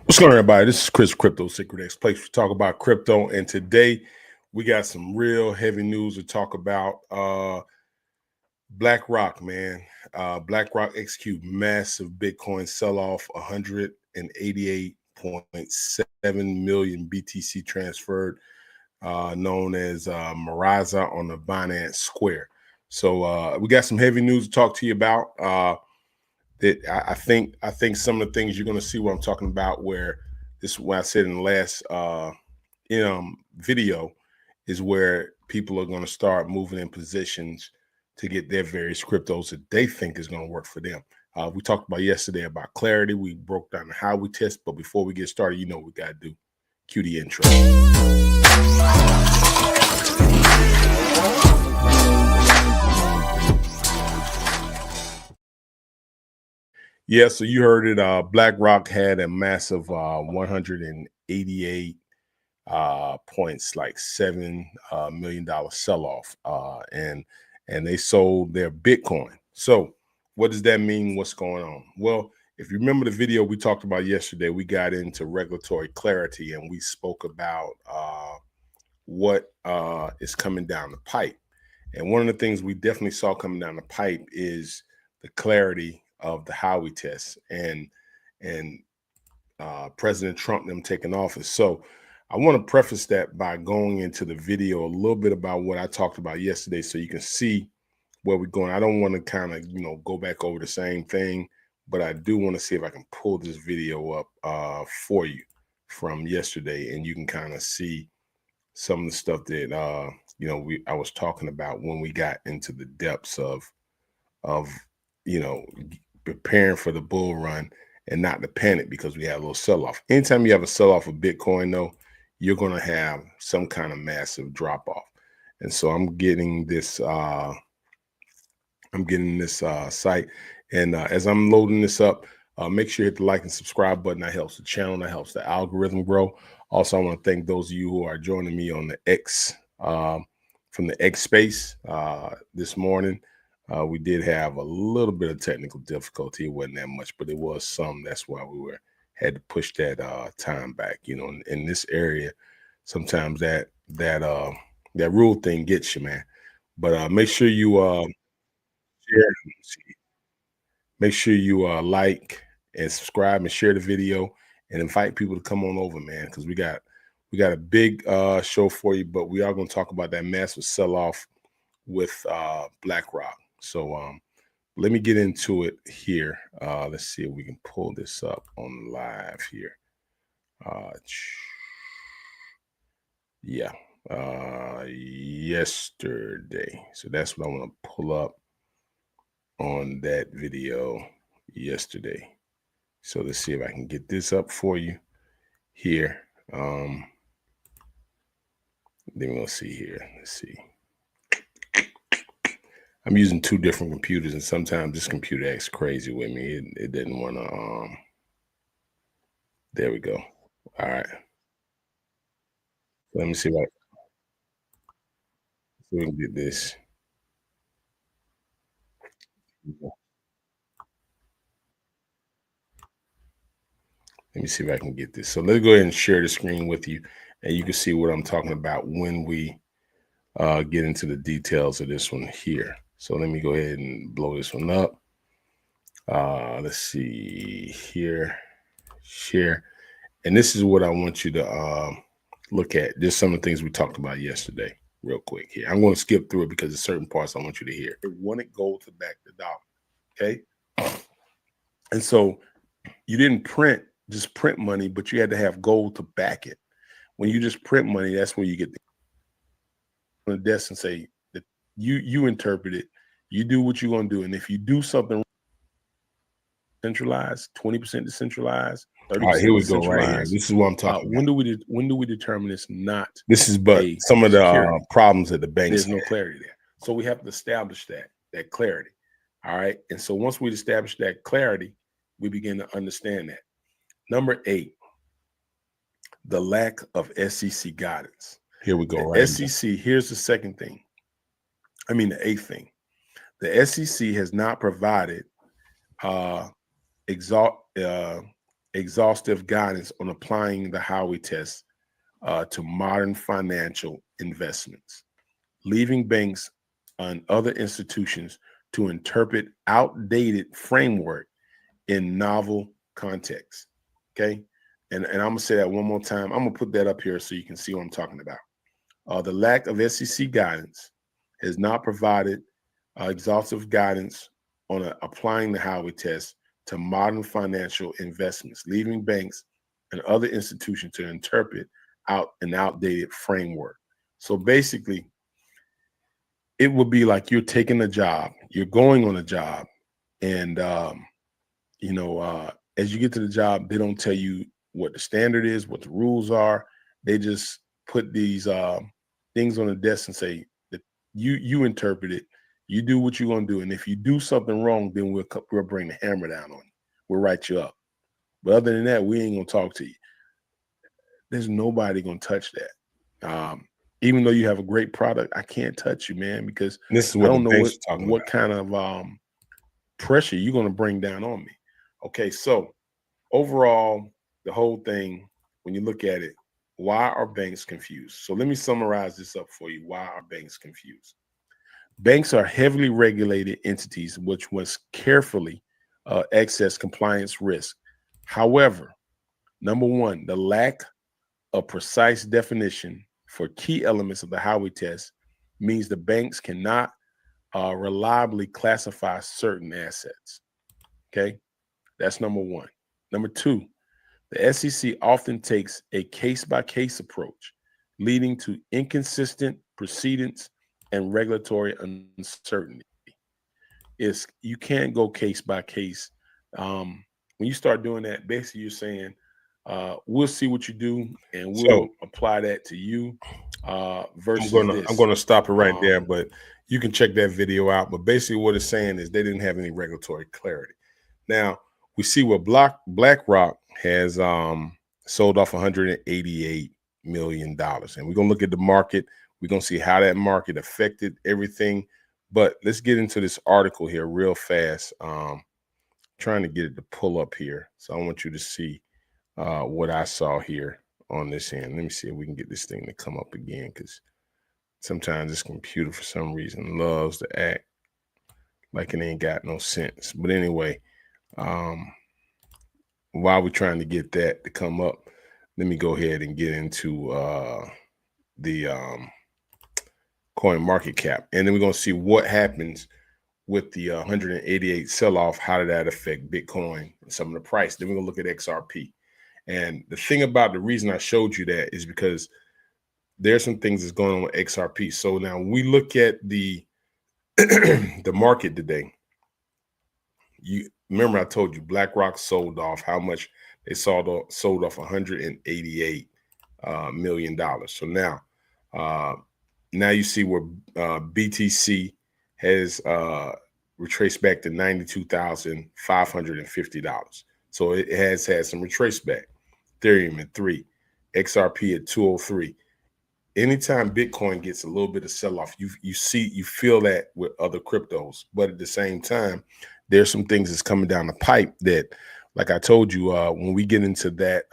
What's going on, everybody? This is Chris Crypto Secret X, place to talk about crypto. And today we got some real heavy news to talk about. BlackRock, man. BlackRock execute massive Bitcoin sell-off, 188.7 million BTC transferred, known as Maraza on the Binance Square. So we got some heavy news to talk to you about. That I think some of the things you're going to see what I'm talking about, where this is what I said in the last video, is where people are going to start moving in positions to get their various cryptos that they think is going to work for them. We talked about yesterday about Clarity. We broke down how we test, but before we get started, you know what we got to do. Cue the intro. Yeah, so you heard it. BlackRock had a massive 188 points, like $7 million sell-off, and they sold their Bitcoin. So what does that mean? What's going on? Well, if you remember the video we talked about yesterday, we got into regulatory clarity and we spoke about what is coming down the pipe. And one of the things we definitely saw coming down the pipe is the clarity of the Howey test and President Trump them taking office. So I want to preface that by going into the video a little bit about what I talked about yesterday, so you can see where we're going. I don't want to kind of go back over the same thing, but I do want to see if I can pull this video up for you from yesterday, and you can kind of see some of the stuff that I was talking about when we got into the depths of preparing for the bull run and not to panic because we had a little sell-off. Anytime you have a sell-off of Bitcoin, though, you're going to have some kind of massive drop-off. And so I'm getting this site, and as I'm loading this up, make sure you hit the like and subscribe button. That helps the channel, that helps the algorithm grow. Also, I want to thank those of you who are joining me on the X, from the X space this morning. We did have a little bit of technical difficulty. It wasn't that much, but it was some. That's why we had to push that time back. In this area, sometimes that rule thing gets you, man. But make sure you share. Make sure you like and subscribe and share the video and invite people to come on over, man, because we got a big show for you. But we are going to talk about that massive sell-off with BlackRock. So let me get into it here. Let's see if we can pull this up on live here. Yesterday. So that's what I want to pull up on that video yesterday. So let's see if I can get this up for you here. Then we'll see here. Let's see. I'm using two different computers, and sometimes this computer acts crazy with me. It didn't want to. There we go. All right. Let me see if we can get this. Let me see if I can get this. So let's go ahead and share the screen with you, and you can see what I'm talking about when we get into the details of this one here. So let me go ahead and blow this one up. Let's see here, share. And this is what I want you to look at. Just some of the things we talked about yesterday real quick here. I'm going to skip through it because there's certain parts I want you to hear. It wanted gold to back the dollar, okay? And so you didn't just print money, but you had to have gold to back it. When you just print money, that's when you get on the desk and say that you interpret it, you do what you're going to do. And if you do something centralized, 20% decentralized, 30%. All right, here we go right here. This is what I'm talking about. When do we determine it's not? This is but some of the problems that the banks. There's no clarity there. So we have to establish that clarity. All right. And so once we establish that clarity, we begin to understand that. Number 8, the lack of SEC guidance. Here we go. Right. SEC, here's the second thing. I mean, the 8th thing. The SEC has not provided exhaustive guidance on applying the Howey test to modern financial investments, leaving banks and other institutions to interpret outdated framework in novel contexts. Okay. And I'm gonna say that one more time. I'm gonna put that up here so you can see what I'm talking about. The lack of SEC guidance has not provided exhaustive guidance on applying the Howey test to modern financial investments, leaving banks and other institutions to interpret out an outdated framework. So basically, it would be like you're taking a job, you're going on a job, and as you get to the job, they don't tell you what the standard is, what the rules are. They just put these things on the desk and say that you interpret it, you do what you're gonna do, and if you do something wrong, then we'll bring the hammer down on you. We'll write you up. But other than that, we ain't gonna talk to you. There's nobody gonna touch that. Even though you have a great product, I can't touch you, man, because This is I what don't the know banks are talking what about. kind of pressure you're gonna bring down on me. Okay, so overall, the whole thing, when you look at it, why are banks confused? So let me summarize this up for you. Why are banks confused? Banks are heavily regulated entities which must carefully access compliance risk. However, number one, the lack of precise definition for key elements of the Howey test means the banks cannot reliably classify certain assets. Okay, that's number one. Number two, the SEC often takes a case by case approach, leading to inconsistent proceedings and regulatory uncertainty. You can't go case by case. When you start doing that, basically you're saying, we'll see what you do and So we'll apply that to you I'm versus gonna I'm this. gonna stop it right there, Um, but you can check that video out. But basically, what it's saying is they didn't have any regulatory clarity. Now we see what BlackRock has sold off 188 million dollars, and we're gonna look at the market. We're gonna see how that market affected everything. But let's get into this article here real fast. Trying to get it to pull up here, so I want you to see what I saw here on this end. Let me see if we can get this thing to come up again, because sometimes this computer, for some reason, loves to act like it ain't got no sense. But anyway, while we're trying to get that to come up, let me go ahead and get into the coin market cap. And then we're going to see what happens with the 188 sell-off. How did that affect Bitcoin and some of the price? Then we're going to look at XRP. And the thing about the reason I showed you that is because there's some things that's going on with XRP. So now when we look at the the market today, you remember I told you BlackRock sold off how much they sold off $188 million. So now you see where BTC has retraced back to $92,550. So it has had some retrace back. Ethereum at 3, XRP at 203. Anytime Bitcoin gets a little bit of sell-off, you feel that with other cryptos. But at the same time, there's some things that's coming down the pipe that, like I told you, when we get into that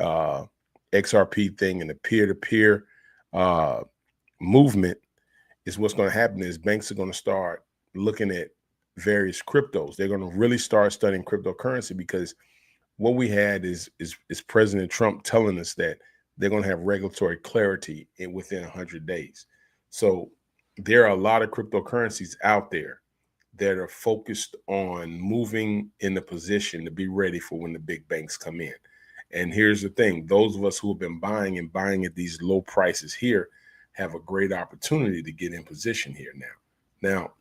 XRP thing and the peer-to-peer movement, is what's going to happen is banks are going to start looking at various cryptos. They're going to really start studying cryptocurrency, because what we had is President Trump telling us that they're going to have regulatory clarity within 100 days. So there are a lot of cryptocurrencies out there that are focused on moving in the position to be ready for when the big banks come in. And here's the thing, those of us who have been buying at these low prices here have a great opportunity to get in position here now. Now,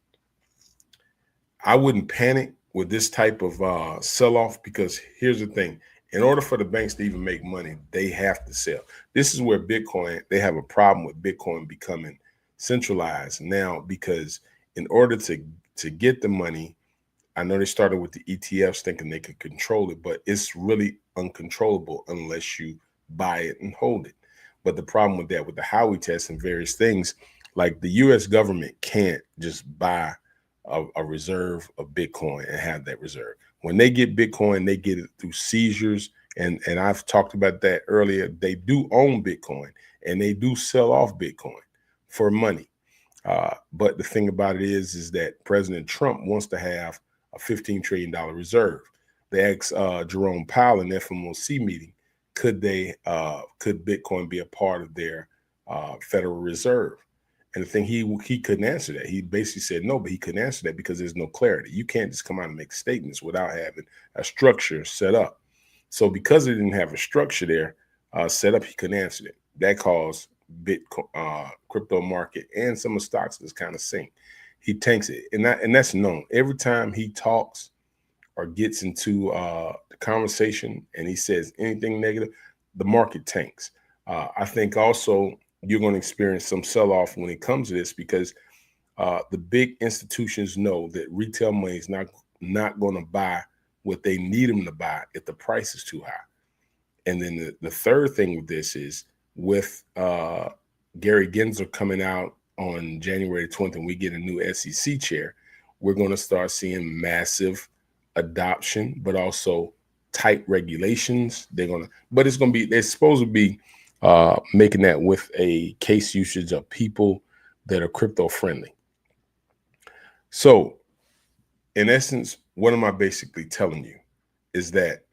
I wouldn't panic with this type of sell-off, because here's the thing. In order for the banks to even make money, they have to sell. This is where they have a problem with Bitcoin becoming centralized now, because in order to get the money, I know they started with the ETFs thinking they could control it, but it's really uncontrollable unless you buy it and hold it. But the problem with that, with the Howey test and various things, like the U.S. government can't just buy a reserve of Bitcoin and have that reserve. When they get Bitcoin, they get it through seizures, And I've talked about that earlier. They do own Bitcoin and they do sell off Bitcoin for money. But the thing about it is that President Trump wants to have a $15 trillion reserve. They asked Jerome Powell in the FOMC meeting, could Bitcoin be a part of their Federal Reserve? And the thing, he couldn't answer that. He basically said no, but he couldn't answer that because there's no clarity. You can't just come out and make statements without having a structure set up. So because they didn't have a structure there set up, he couldn't answer it. That caused Bitcoin, crypto market, and some of the stocks just kind of sink. He tanks it, and that's known. Every time he talks or gets into the conversation and he says anything negative, the market tanks. I think also you're going to experience some sell-off when it comes to this because the big institutions know that retail money is not going to buy what they need them to buy if the price is too high. And then the third thing with this is with Gary Gensler coming out on January 20th and we get a new SEC chair, we're going to start seeing massive adoption, but also tight regulations. They're supposed to be making that with a case usage of people that are crypto friendly. So in essence, what am I basically telling you is that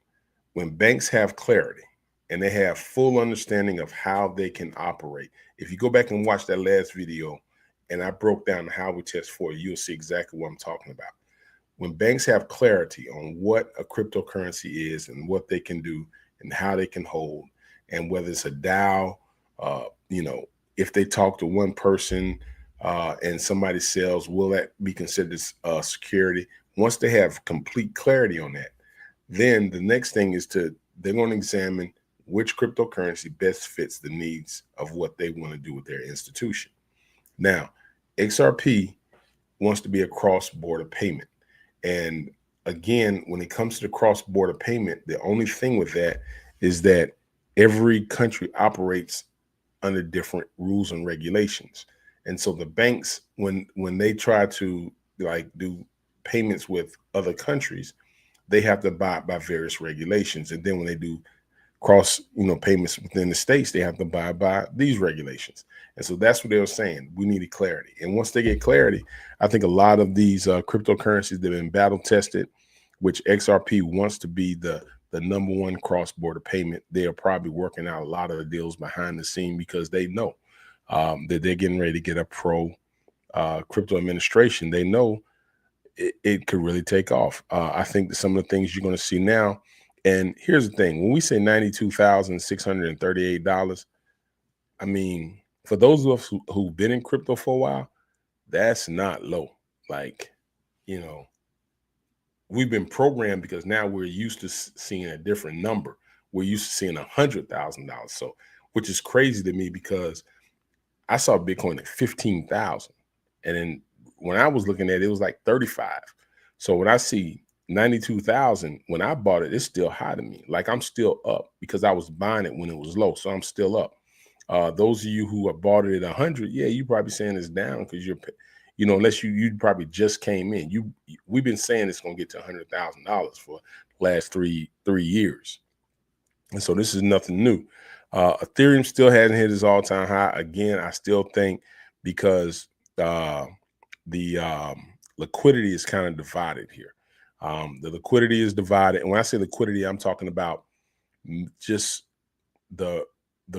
when banks have clarity and they have full understanding of how they can operate, if you go back and watch that last video and I broke down the Howey test for you, you'll see exactly what I'm talking about. When banks have clarity on what a cryptocurrency is and what they can do and how they can hold, and whether it's a DAO, if they talk to one person and somebody sells, will that be considered security? Once they have complete clarity on that, then the next thing is they're going to examine which cryptocurrency best fits the needs of what they want to do with their institution. Now, XRP wants to be a cross-border payment. And again, when it comes to the cross-border payment, the only thing with that is that every country operates under different rules and regulations. And so the banks, when they try to do payments with other countries, they have to abide by various regulations. And then when they do cross payments within the states, they have to abide by these regulations. And so that's what they were saying. We needed clarity. And once they get clarity, I think a lot of these cryptocurrencies that have been battle tested, which XRP wants to be the number one cross-border payment, they are probably working out a lot of the deals behind the scene because they know that they're getting ready to get a pro crypto administration. They know it could really take off. I think that some of the things you're going to see now, and here's the thing, when we say $92,638, I mean, for those of us who've been in crypto for a while, that's not low. We've been programmed because now we're used to seeing a different number. We're used to seeing $100,000. So, which is crazy to me because I saw Bitcoin at 15,000. And then when I was looking at it, it was like 35. So when I see 92,000, when I bought it, it's still high to me. Like I'm still up because I was buying it when it was low. So I'm still up. Those of you who have bought it at 100, yeah, you probably saying it's down because unless you probably just came in. We've been saying it's going to get to $100,000 for the last three years. And so this is nothing new. Ethereum still hasn't hit its all-time high. Again, I still think because the liquidity is kind of divided here. The liquidity is divided. And when I say liquidity, I'm talking about just the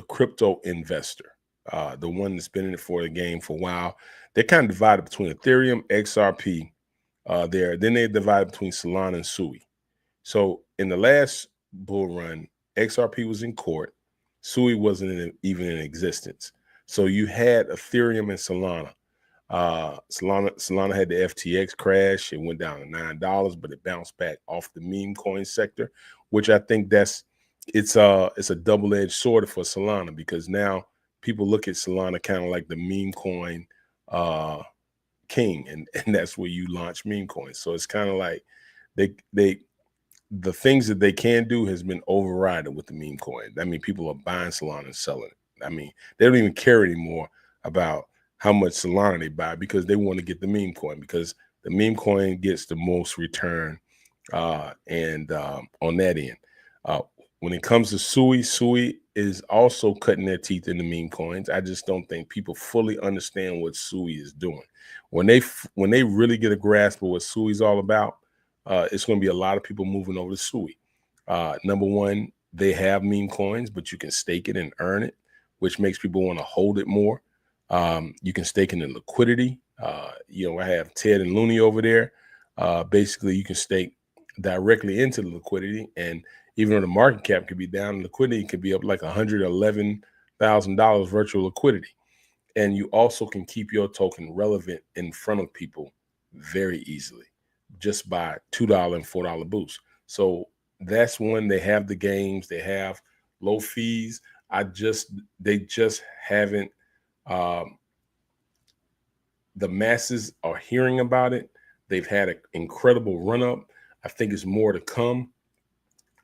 crypto investor, the one that's been in it for the game for a while. They're kind of divided between Ethereum, XRP there. Then they're divided between Solana and Sui. So in the last bull run, XRP was in court. Sui wasn't even in existence. So you had Ethereum and Solana. Solana had the FTX crash. It went down to $9, but it bounced back off the meme coin sector, which I think it's a double-edged sword for Solana because now people look at Solana kind of like the meme coin king, and that's where you launch meme coins. So it's kind of like the things that they can do has been overridden with the meme coin. I mean, people are buying Solana and selling it. I mean, they don't even care anymore about how much Solana they buy because they want to get the meme coin because the meme coin gets the most return on that end. When it comes to Sui is also cutting their teeth in the meme coins. I just don't think people fully understand what Sui is doing. When they really get a grasp of what Sui's all about, it's going to be a lot of people moving over to Sui. Number one, they have meme coins, but you can stake it and earn it, which makes people want to hold it more. You can stake in the liquidity. I have Ted and Looney over there. Basically, you can stake directly into the liquidity, and even though the market cap could be down, liquidity could be up like $111,000 virtual liquidity. And you also can keep your token relevant in front of people very easily just by $2 and $4 boosts. So that's when they have the games, they have low fees. They just haven't, the masses are hearing about it. They've had an incredible run up. I think it's more to come.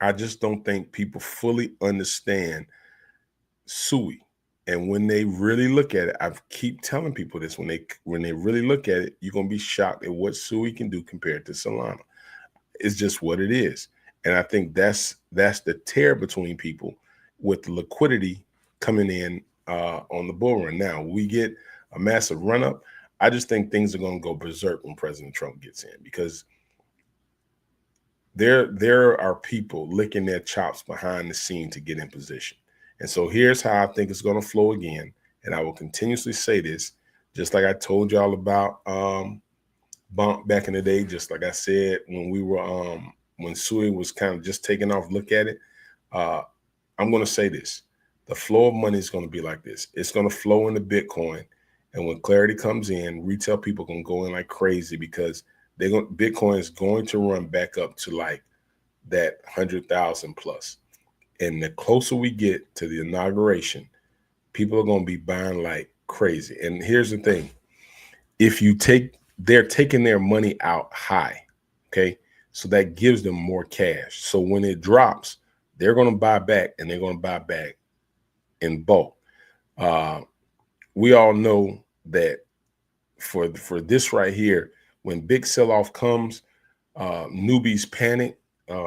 I just don't think people fully understand Sui. And when they really look at it, I keep telling people this, when they really look at it, you're going to be shocked at what Sui can do compared to Solana. It's just what it is. And I think that's the tear between people with the liquidity coming in on the bull run. Now, we get a massive run up. I just think things are going to go berserk when President Trump gets in, because there are people licking their chops behind the scene to get in position. And so here's how I think it's going to flow again. And I will continuously say this, just like I told y'all about Bump back in the day, just like I said when we were when Sui was kind of just taking off. Look at it. I'm going to say this: the flow of money is going to be like this. It's going to flow into Bitcoin, and when clarity comes in, retail people can go in like crazy, because Bitcoin is going to run back up to like that 100,000 plus. And the closer we get to the inauguration, people are going to be buying like crazy. And here's the thing: they're taking their money out high, okay? So that gives them more cash. So when it drops, they're going to buy back, and they're going to buy back in bulk. We all know that for this right here, when big sell-off comes, newbies panic.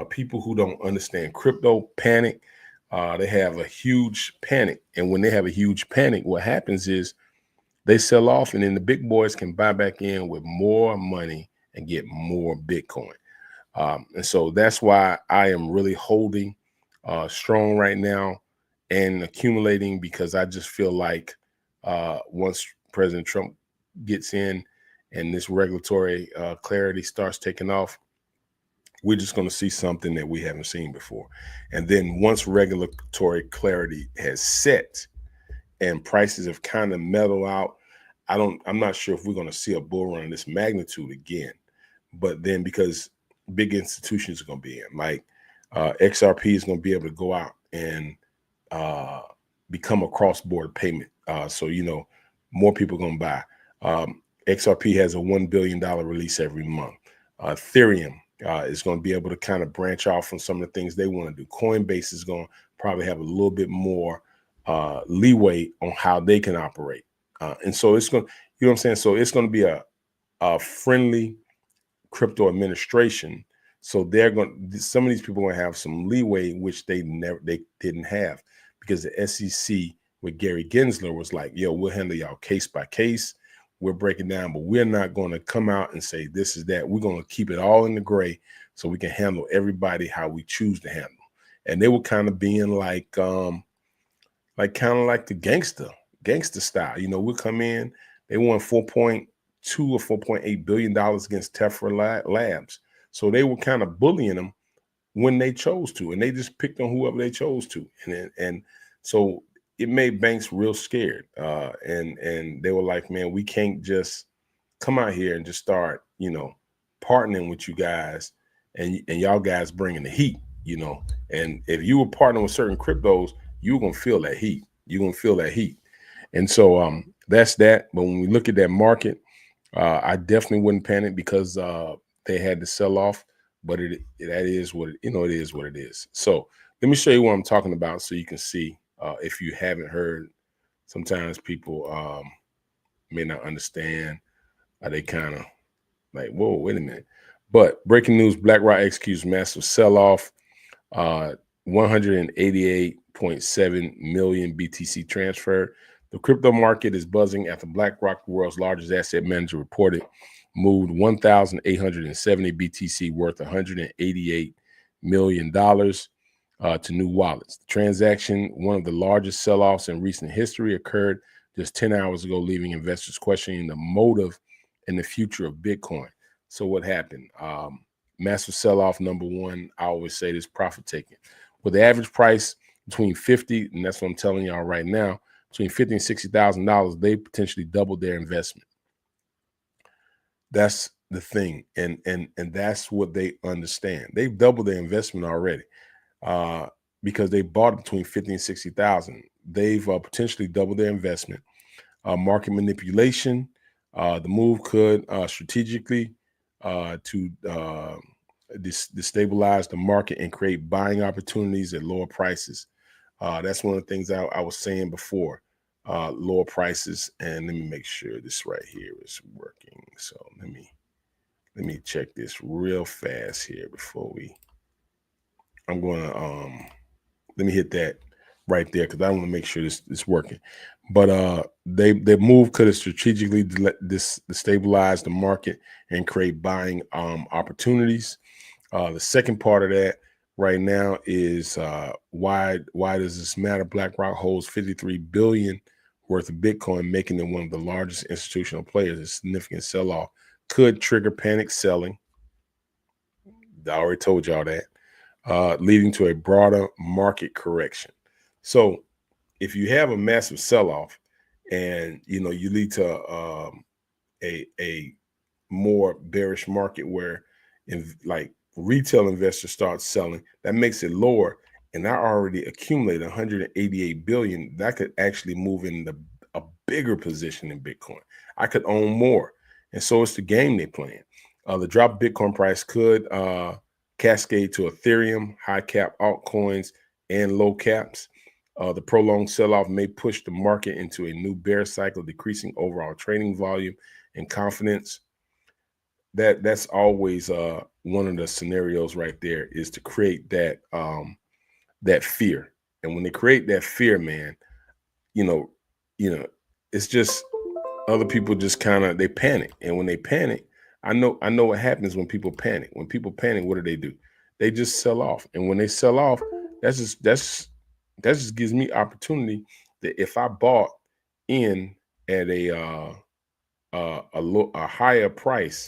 People who don't understand crypto panic. They have a huge panic. And when they have a huge panic, what happens is they sell off, and then the big boys can buy back in with more money and get more Bitcoin. And so that's why I am really holding strong right now and accumulating, because I just feel like once President Trump gets in and this regulatory clarity starts taking off, we're just going to see something that we haven't seen before. And then once regulatory clarity has set and prices have kind of mellowed out, I'm not sure if we're going to see a bull run of this magnitude again. But then, because big institutions are going to be in, like XRP is going to be able to go out and become a cross-border payment. So, more people are going to buy. XRP has a $1 billion release every month. Ethereum is going to be able to kind of branch off from some of the things they want to do. Coinbase is going to probably have a little bit more leeway on how they can operate. And so it's going to, you know what I'm saying? So it's going to be a friendly crypto administration. So some of these people are going to have some leeway, which they didn't have, because the SEC with Gary Gensler was like, yo, we'll handle y'all case by case. We're breaking down, but we're not going to come out and say this is that. We're going to keep it all in the gray so we can handle everybody how we choose to handle. And they were kind of being like kind of like the gangster style. We'll come in. They won $4.2 or $4.8 billion against Tefra Labs. So they were kind of bullying them when they chose to, and they just picked on whoever they chose to. And so it made banks real scared. And they were like, man, we can't just come out here and just start, partnering with you guys, and y'all guys bringing the heat, and if you were partnering with certain cryptos, you were going to feel that heat. You're going to feel that heat. And so that's that. But when we look at that market, I definitely wouldn't panic, because they had to sell off, but that is what it is what it is. So let me show you what I'm talking about, so you can see. If you haven't heard, sometimes people may not understand. They kind of like, whoa, wait a minute. But breaking news: BlackRock executes massive sell-off. 188.7 million BTC transferred. The crypto market is buzzing after BlackRock, the world's largest asset manager, reported moved 1,870 BTC worth $188 million to new wallets. The transaction, one of the largest sell-offs in recent history, occurred just 10 hours ago, leaving investors questioning the motive and the future of Bitcoin. So what happened? Massive sell-off. Number one, I always say this: profit taking. With the average price between 50, and that's what I'm telling y'all right now, between $50 and $60,000, they potentially doubled their investment. That's the thing, and that's what they understand. They've doubled their investment already because they bought between 50 and 60,000. They've potentially doubled their investment. Market manipulation. The move could strategically to destabilize the market and create buying opportunities at lower prices. That's one of the things I was saying before. Lower prices, and let me make sure this right here is working. So let me check this real fast here before I'm gonna let me hit that right there because I want to make sure this is working. But they move could have strategically destabilize the market and create buying opportunities. The second part of that right now is why does this matter? BlackRock holds 53 billion worth of Bitcoin, making them one of the largest institutional players. A significant sell-off could trigger panic selling. I already told y'all that, leading to a broader market correction. So if you have a massive sell-off and you lead to a more bearish market where like retail investors start selling, that makes it lower, and I already accumulated 188 billion. That could actually move into a bigger position in Bitcoin. I could own more, and so it's the game they playing. The drop Bitcoin price could cascade to Ethereum, high cap altcoins, and low caps. The prolonged sell-off may push the market into a new bear cycle, decreasing overall trading volume and confidence. That's always one of the scenarios right there, is to create that that fear. And when they create that fear, man, it's just other people just they panic. And when they panic, I know what happens when people panic. When people panic, what do? They just sell off. And when they sell off, that just gives me opportunity that if I bought in at a higher price.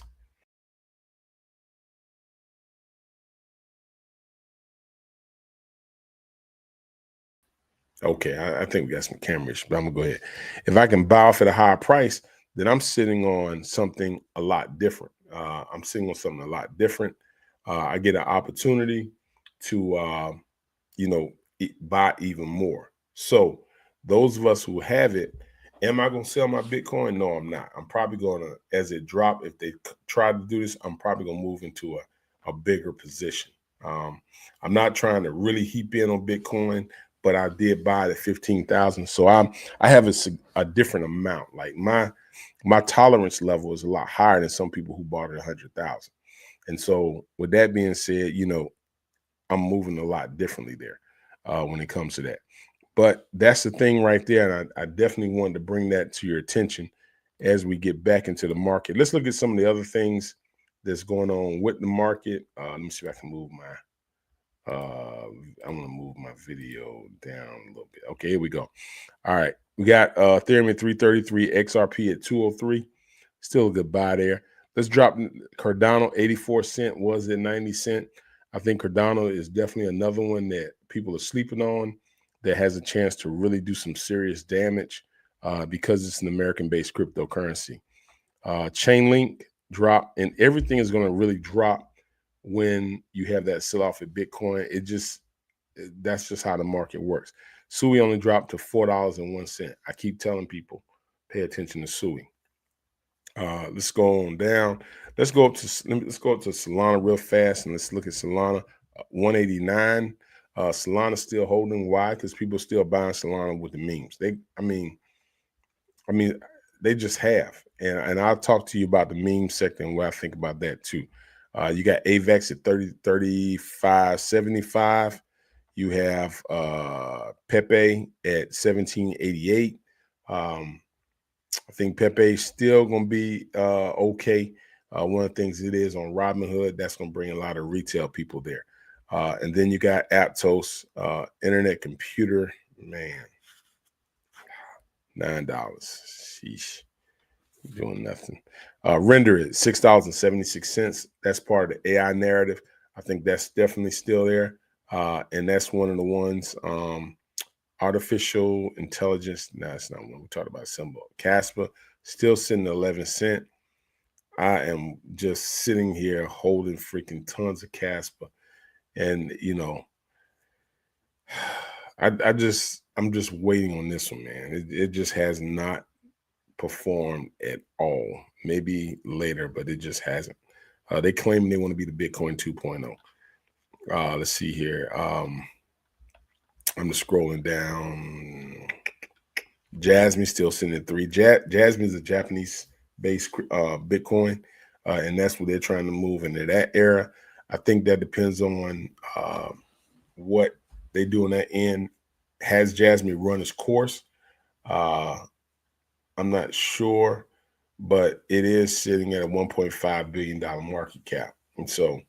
Okay, I think we got some camera issues, but I'm gonna go ahead. If I can buy off at a higher price, then I'm sitting on something a lot different. I'm sitting on something a lot different. I get an opportunity to, buy even more. So those of us who have it, am I going to sell my Bitcoin? No, I'm not. I'm probably going to, as it drop, if they try to do this, I'm probably going to move into a bigger position. I'm not trying to really heap in on Bitcoin, but I did buy it at 15,000. So I have a different amount. Like my tolerance level is a lot higher than some people who bought it 100,000. And so with that being said, I'm moving a lot differently there when it comes to that. But that's the thing right there. And I definitely wanted to bring that to your attention as we get back into the market. Let's look at some of the other things that's going on with the market. Let me see if I can move I'm going to move my video down a little bit. Okay, here we go. All right. We got Ethereum at 333, XRP at 203. Still a good buy there. Let's drop Cardano, 84 cents, was at 90 cents. I think Cardano is definitely another one that people are sleeping on that has a chance to really do some serious damage because it's an American-based cryptocurrency. Chainlink drop, and everything is going to really drop when you have that sell-off at Bitcoin. That's just how the market works. SUI only dropped to $4.01. I keep telling people, pay attention to SUI. Let's go on down. Let's go up to Solana real fast, and let's look at Solana. 189. Solana's still holding. Why? Because people are still buying Solana with the memes. They just have. And I'll talk to you about the meme sector and what I think about that too. You got AVAX at 35.75. You have Pepe at 1788. I think Pepe is still going to be okay. One of the things it is on Robinhood, that's going to bring a lot of retail people there. And then you got Aptos, Internet Computer, man, $9. Sheesh, doing nothing. Render it $6.76. That's part of the AI narrative. I think that's definitely still there. And that's one of the ones. Artificial intelligence. No, that's not one we talked about. Symbol. Casper still sitting at 11 cents. I am just sitting here holding freaking tons of Casper, and I'm just waiting on this one, man. It just has not performed at all. Maybe later, but it just hasn't. They claim they want to be the Bitcoin 2.0. Let's see here. I'm just scrolling down. Jasmine still sitting at 3. Jasmine is a Japanese-based Bitcoin, and that's what they're trying to move into that era. I think that depends on what they do on that end. Has Jasmine run its course? I'm not sure, but it is sitting at a $1.5 billion market cap, and so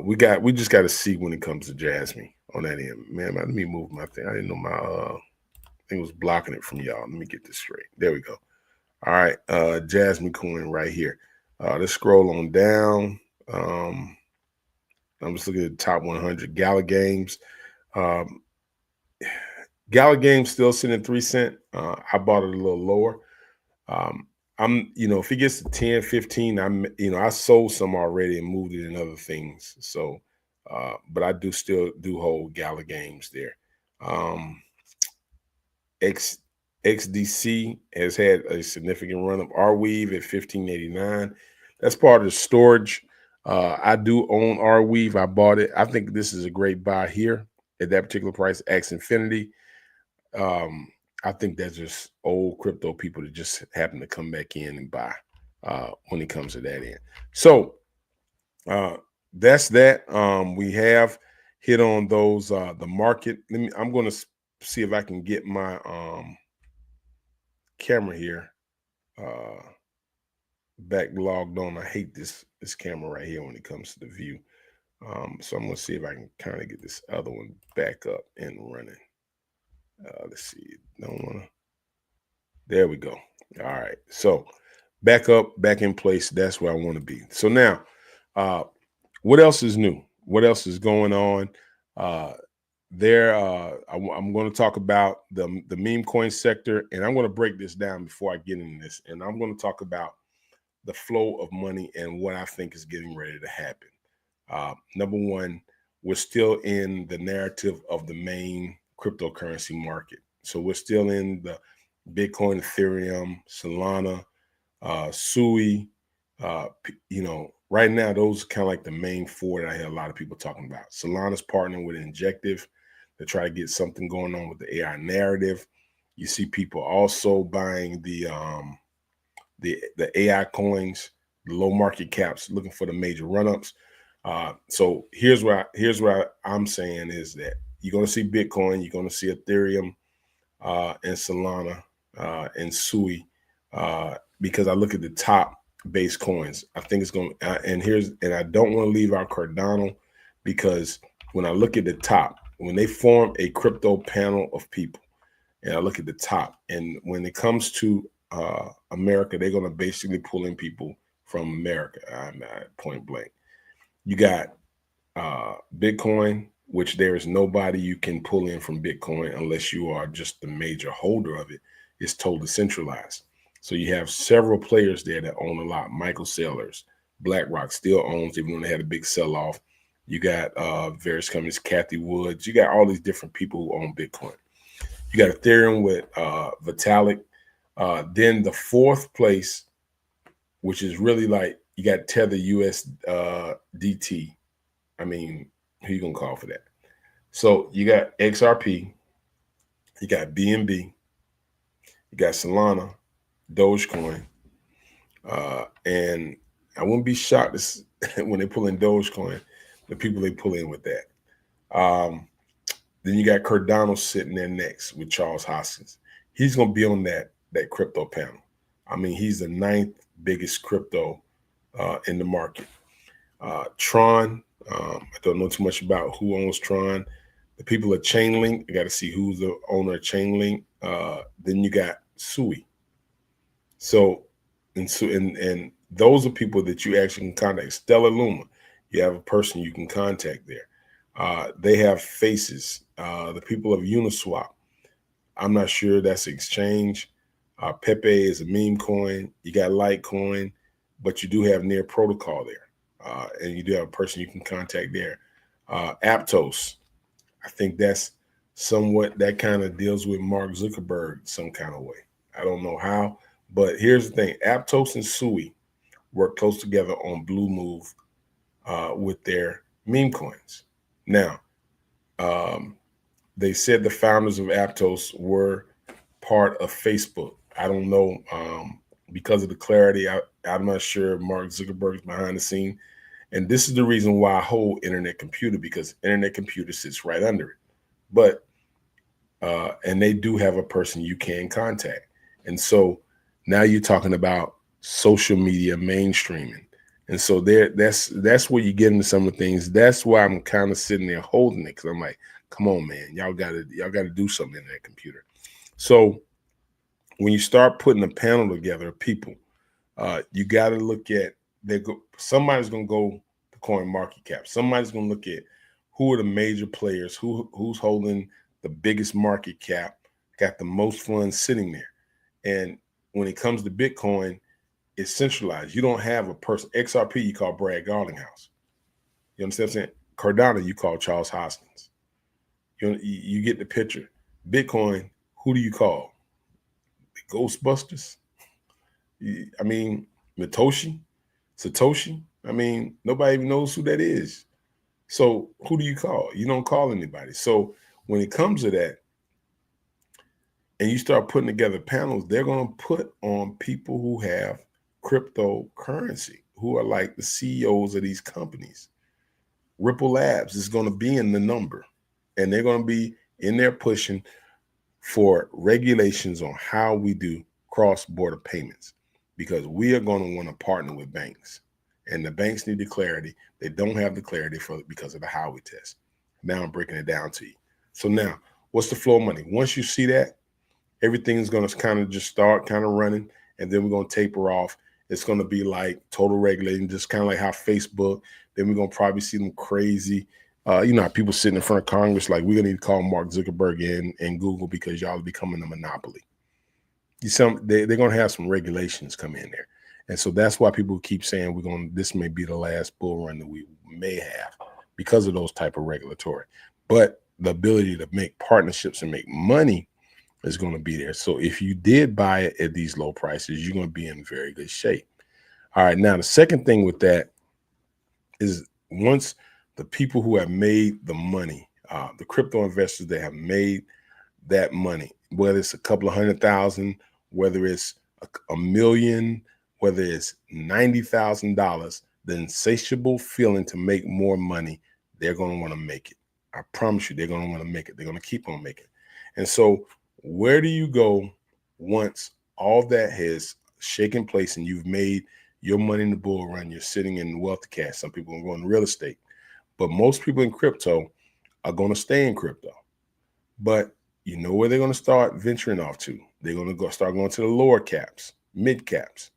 we just got to see when it comes to Jasmine on that end. Man, let me move my thing. I didn't know my thing was blocking it from y'all. Let me get this straight. There we go. All right, Jasmine coin right here. Let's scroll on down. I'm just looking at the top 100. Gala Games. Gala Games still sitting at 3 cents. I bought it a little lower. If it gets to 10, 15, I sold some already and moved it in other things. So, but I still hold Gala Games there. XDC has had a significant run up. Arweave at 1589. That's part of the storage. I do own Arweave. I bought it. I think this is a great buy here at that particular price. X Infinity. I think that's just old crypto people that just happen to come back in and buy when it comes to that end. So that's that. We have hit on those the market. I'm going to see if I can get my camera here back logged on. I hate this camera right here when it comes to the view. So I'm going to see if I can kind of get this other one back up and running. Let's see. Don't want to. There we go. All right. So back up, back in place. That's where I want to be. So now, what else is new? What else is going on? I'm going to talk about the meme coin sector, and I'm going to break this down before I get into this. And I'm going to talk about the flow of money and what I think is getting ready to happen. Number one, we're still in the narrative of the main cryptocurrency market. So we're still in the Bitcoin, Ethereum, Solana, Sui. Right now, those are kind of like the main four that I hear a lot of people talking about. Solana's partnering with Injective to try to get something going on with the AI narrative. You see people also buying the AI coins, the low market caps, looking for the major run-ups. So here's what I'm saying is that you're going to see Bitcoin, you're going to see Ethereum, and Solana, and Sui, because I look at the top base coins. I think it's going to, and I don't want to leave out Cardano, because when I look at the top, when they form a crypto panel of people, and I look at the top, and when it comes to America, they're going to basically pull in people from America, point blank. You got Bitcoin, which there is nobody you can pull in from Bitcoin unless you are just the major holder of it. It's totally centralized. So you have several players there that own a lot. Michael Saylor, BlackRock still owns, even when they had a big sell-off. You got various companies, Cathie Woods. You got all these different people who own Bitcoin. You got Ethereum with Vitalik. Then the fourth place, which is really like, you got Tether USDT. I mean, who you gonna call for that? So you got XRP, you got BNB, you got Solana, Dogecoin, and I wouldn't be shocked when they pull in Dogecoin, the people they pull in with that. Then you got Cardano sitting there next with Charles Hoskins. He's going to be on that crypto panel. I mean, he's the 9th biggest crypto in the market. Tron, I don't know too much about who owns Tron. The people at Chainlink, I got to see who's the owner of Chainlink. Then you got Sui. So those are people that you actually can contact. Stellar Luma, you have a person you can contact there. They have faces. The people of Uniswap, I'm not sure that's exchange. Pepe is a meme coin. You got Litecoin, but you do have Near Protocol there. And you do have a person you can contact there. Aptos, I think that's somewhat, that kind of deals with Mark Zuckerberg some kind of way. I don't know how, but here's the thing. Aptos and Sui work close together on Blue Move with their meme coins. Now, they said the founders of Aptos were part of Facebook. I don't know, because of the clarity, I'm not sure Mark Zuckerberg is behind the scene. And this is the reason why I hold Internet Computer, because Internet Computer sits right under it. But, and they do have a person you can contact. And so now you're talking about social media mainstreaming. And so that's where you get into some of the things. That's why I'm kind of sitting there holding it, because I'm like, come on, man, y'all gotta do something in that computer. So when you start putting a panel together of people, you got to look at, somebody's going to go to Coin Market Cap. Somebody's going to look at who are the major players, who's holding the biggest market cap, got the most funds sitting there. And when it comes to Bitcoin, it's centralized. You don't have a person. XRP, you call Brad Garlinghouse. You understand what I'm saying? Cardano, you call Charles Hoskins. You get the picture. Bitcoin, who do you call? The Ghostbusters? I mean, Satoshi. I mean, nobody even knows who that is. So who do you call? You don't call anybody. So when it comes to that, and you start putting together panels, they're going to put on people who have cryptocurrency, who are like the CEOs of these companies. Ripple Labs is going to be in the number, and they're going to be in there pushing for regulations on how we do cross-border payments, because we are going to want to partner with banks, and the banks need the clarity. They don't have the clarity because of the Howey test. Now I'm breaking it down to you. So now, what's the flow of money? Once you see that, everything's going to kind of just start kind of running, and then we're going to taper off. It's going to be like total regulating, just kind of like how Facebook. Then we're going to probably see them crazy. You know, people sitting in front of Congress like, we're going to need to call Mark Zuckerberg and Google because y'all are becoming a monopoly. They're going to have some regulations come in there. And so that's why people keep saying this may be the last bull run that we may have because of those type of regulatory. But the ability to make partnerships and make money is going to be there. So if you did buy it at these low prices, you're going to be in very good shape. All right. Now, the second thing with that is, once the people who have made the money, the crypto investors that have made that money, whether it's a couple of 100,000, whether it's a million, whether it's $90,000, the insatiable feeling to make more money, they're going to want to make it. I promise you, they're going to want to make it. They're going to keep on making it. And so where do you go once all that has shaken place and you've made your money in the bull run? You're sitting in wealth cash. Some people are going to real estate, but most people in crypto are going to stay in crypto. But you know where they're going to start venturing off to? They're going to start going to the lower caps, mid caps.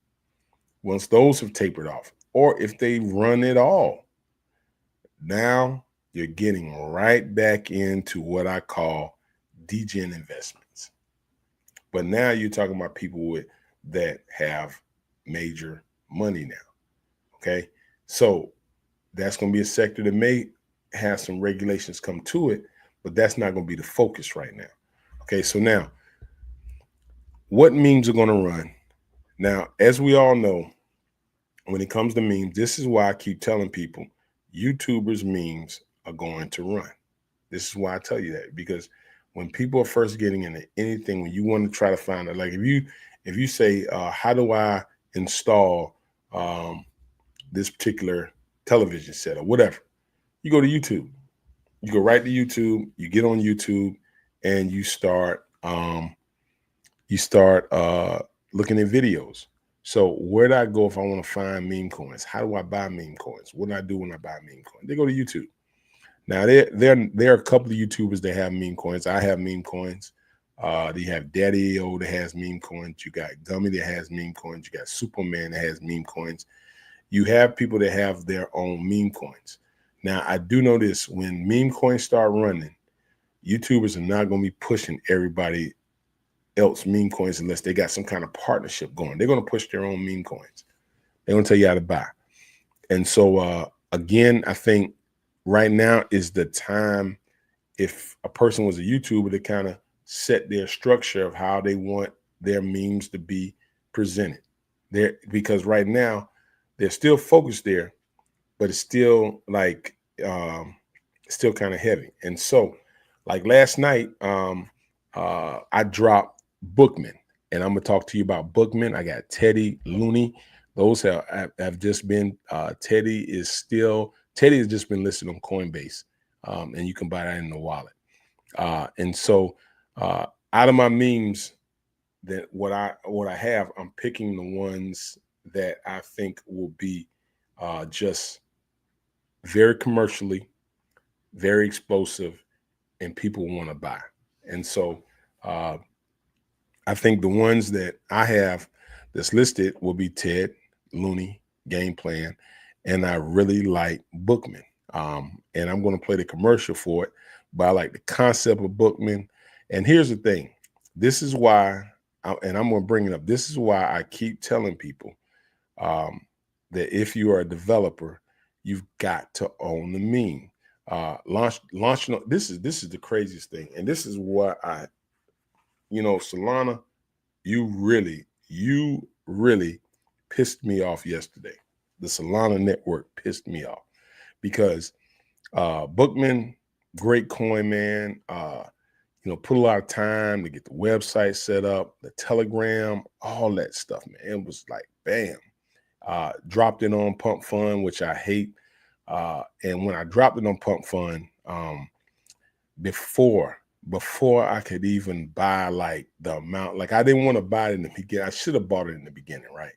Once those have tapered off, or if they run it all, now you're getting right back into what I call degen investments. But now you're talking about people that have major money now. Okay. So that's going to be a sector that may have some regulations come to it, but that's not going to be the focus right now. Okay. So now, what memes are going to run? Now, as we all know, when it comes to memes, this is why I keep telling people YouTubers' memes are going to run. This is why I tell you that, because when people are first getting into anything, when you want to try to find it, like if you say, how do I install this particular television set or whatever, you go to YouTube. You go right to YouTube, you get on YouTube, and you start looking at videos. So where do I go if I want to find meme coins? How do I buy meme coins? What do I do when I buy meme coins? They go to YouTube. Now there are a couple of YouTubers that have meme coins. I have meme coins. They have Daddy O that has meme coins. You got Gummy that has meme coins. You got Superman that has meme coins. You have people that have their own meme coins. Now I do know this: when meme coins start running, YouTubers are not going to be pushing everybody else meme coins unless they got some kind of partnership going. They're going to push their own meme coins. They're going to tell you how to buy. And so again, I think right now is the time, if a person was a YouTuber, to kind of set their structure of how they want their memes to be presented. There, because right now they're still focused there, but it's still like still kind of heavy. And so like last night, I dropped Bookman, and I'm gonna talk to you about Bookman. I got Teddy, Looney. Those have just been Teddy has just been listed on Coinbase, and you can buy that in the wallet. And so out of my memes, that what I have, I'm picking the ones that I think will be just very commercially, very explosive, and people want to buy. And so I think the ones that I have that's listed will be Ted, Looney, Game Plan, and I really like Bookman. And I'm going to play the commercial for it, but I like the concept of Bookman. And here's the thing: this is why, and I'm going to bring it up. This is why I keep telling people that if you are a developer, you've got to own the meme. Launch. This is the craziest thing, and this is what Solana, you really pissed me off yesterday. The Solana network pissed me off because Bookman, great coin, man. Put a lot of time to get the website set up, the Telegram, all that stuff, man. It was like, bam. Dropped it on Pump Fund, which I hate. And when I dropped it on Pump Fund, before I could even buy like the amount, like I didn't want to buy it in the beginning. I should have bought it in the beginning, right?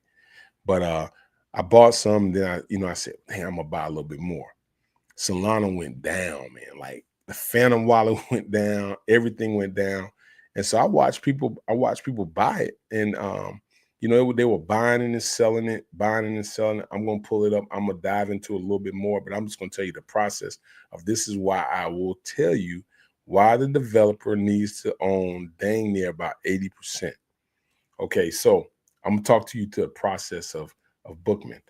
But I bought some. Then I said, "Hey, I'm gonna buy a little bit more." Solana went down, man. Like the Phantom wallet went down, everything went down, and so I watched people buy it, and they were buying and selling it, buying and selling it. I'm gonna pull it up. I'm gonna dive into it a little bit more, but I'm just gonna tell you the process of this is why I will tell you why the developer needs to own dang near about 80%. Okay, so I'm gonna talk to you to the process of Bookman.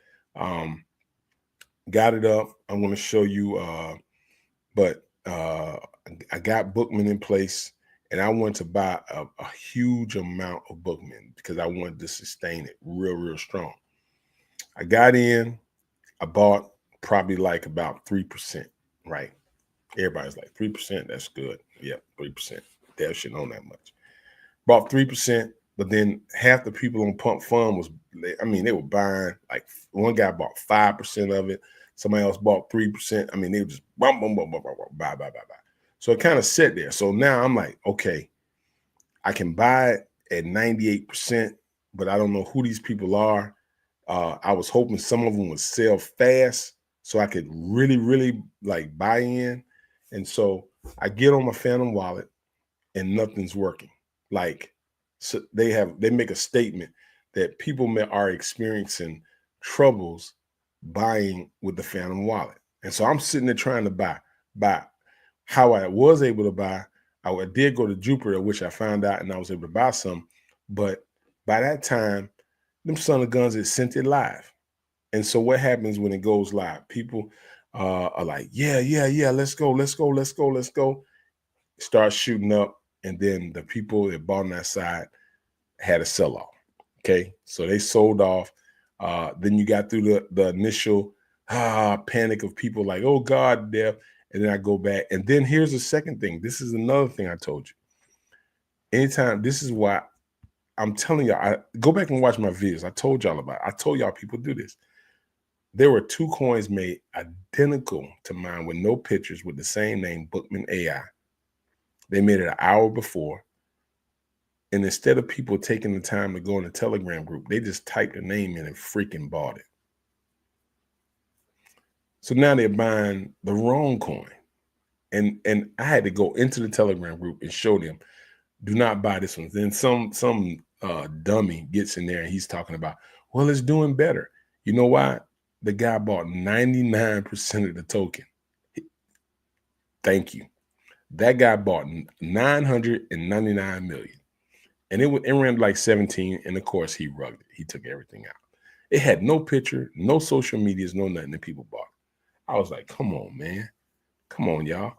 Got it up. I'm gonna show you, but I got Bookman in place, and I wanted to buy a huge amount of Bookman because I wanted to sustain it real strong. I got in, I bought probably like about 3%, right? Everybody's like 3%, that's good. Yep, 3%. That shouldn't own that much. Bought 3%, but then half the people on Pump Fund they were buying, like one guy bought 5% of it, somebody else bought 3%. I mean, they were just boom, boom, boom, boom, boom, boom, buy. So it kind of sat there. So now I'm like, okay, I can buy it at 98%, but I don't know who these people are. I was hoping some of them would sell fast so I could really like buy in. And so I get on my Phantom wallet and nothing's working. Like, so they make a statement that people are experiencing troubles buying with the Phantom wallet. And so I'm sitting there trying to buy. How I was able to buy, I did go to Jupiter, which I found out, and I was able to buy some. But by that time, them son of guns had sent it live. And so what happens when it goes live? People are like, yeah, let's go. Start shooting up. And then the people that bought on that side had a sell-off. Okay. So they sold off. Then you got through the initial panic of people like, oh God, death. And then I go back. And then here's the second thing. This is another thing I told you. Anytime, this is why I'm telling y'all, I go back and watch my videos. I told y'all about it. I told y'all people do this. There were 2 coins made identical to mine with no pictures with the same name, Bookman AI. They made it an hour before. And instead of people taking the time to go in the Telegram group, they just typed their name in and freaking bought it. So now they're buying the wrong coin. And I had to go into the Telegram group and show them, do not buy this one. Then some dummy gets in there and he's talking about, well, it's doing better. You know why? The guy bought 99% of the token. Thank you. That guy bought 999 million. And it ran like 17. And of course, he rugged it. He took everything out. It had no picture, no social medias, no nothing that people bought. I was like, come on, man. Come on, y'all.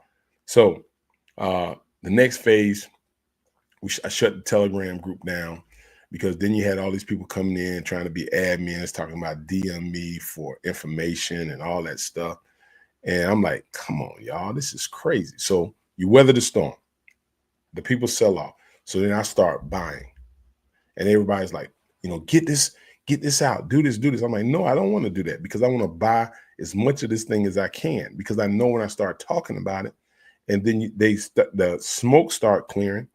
So the next phase, I shut the Telegram group down because then you had all these people coming in trying to be admins, talking about DM me for information and all that stuff. And I'm like, come on, y'all, this is crazy. So you weather the storm. The people sell off. So then I start buying. And everybody's like, get this out, do this. I'm like, no, I don't want to do that because I want to buy as much of this thing as I can because I know when I start talking about it and then the smoke start clearing,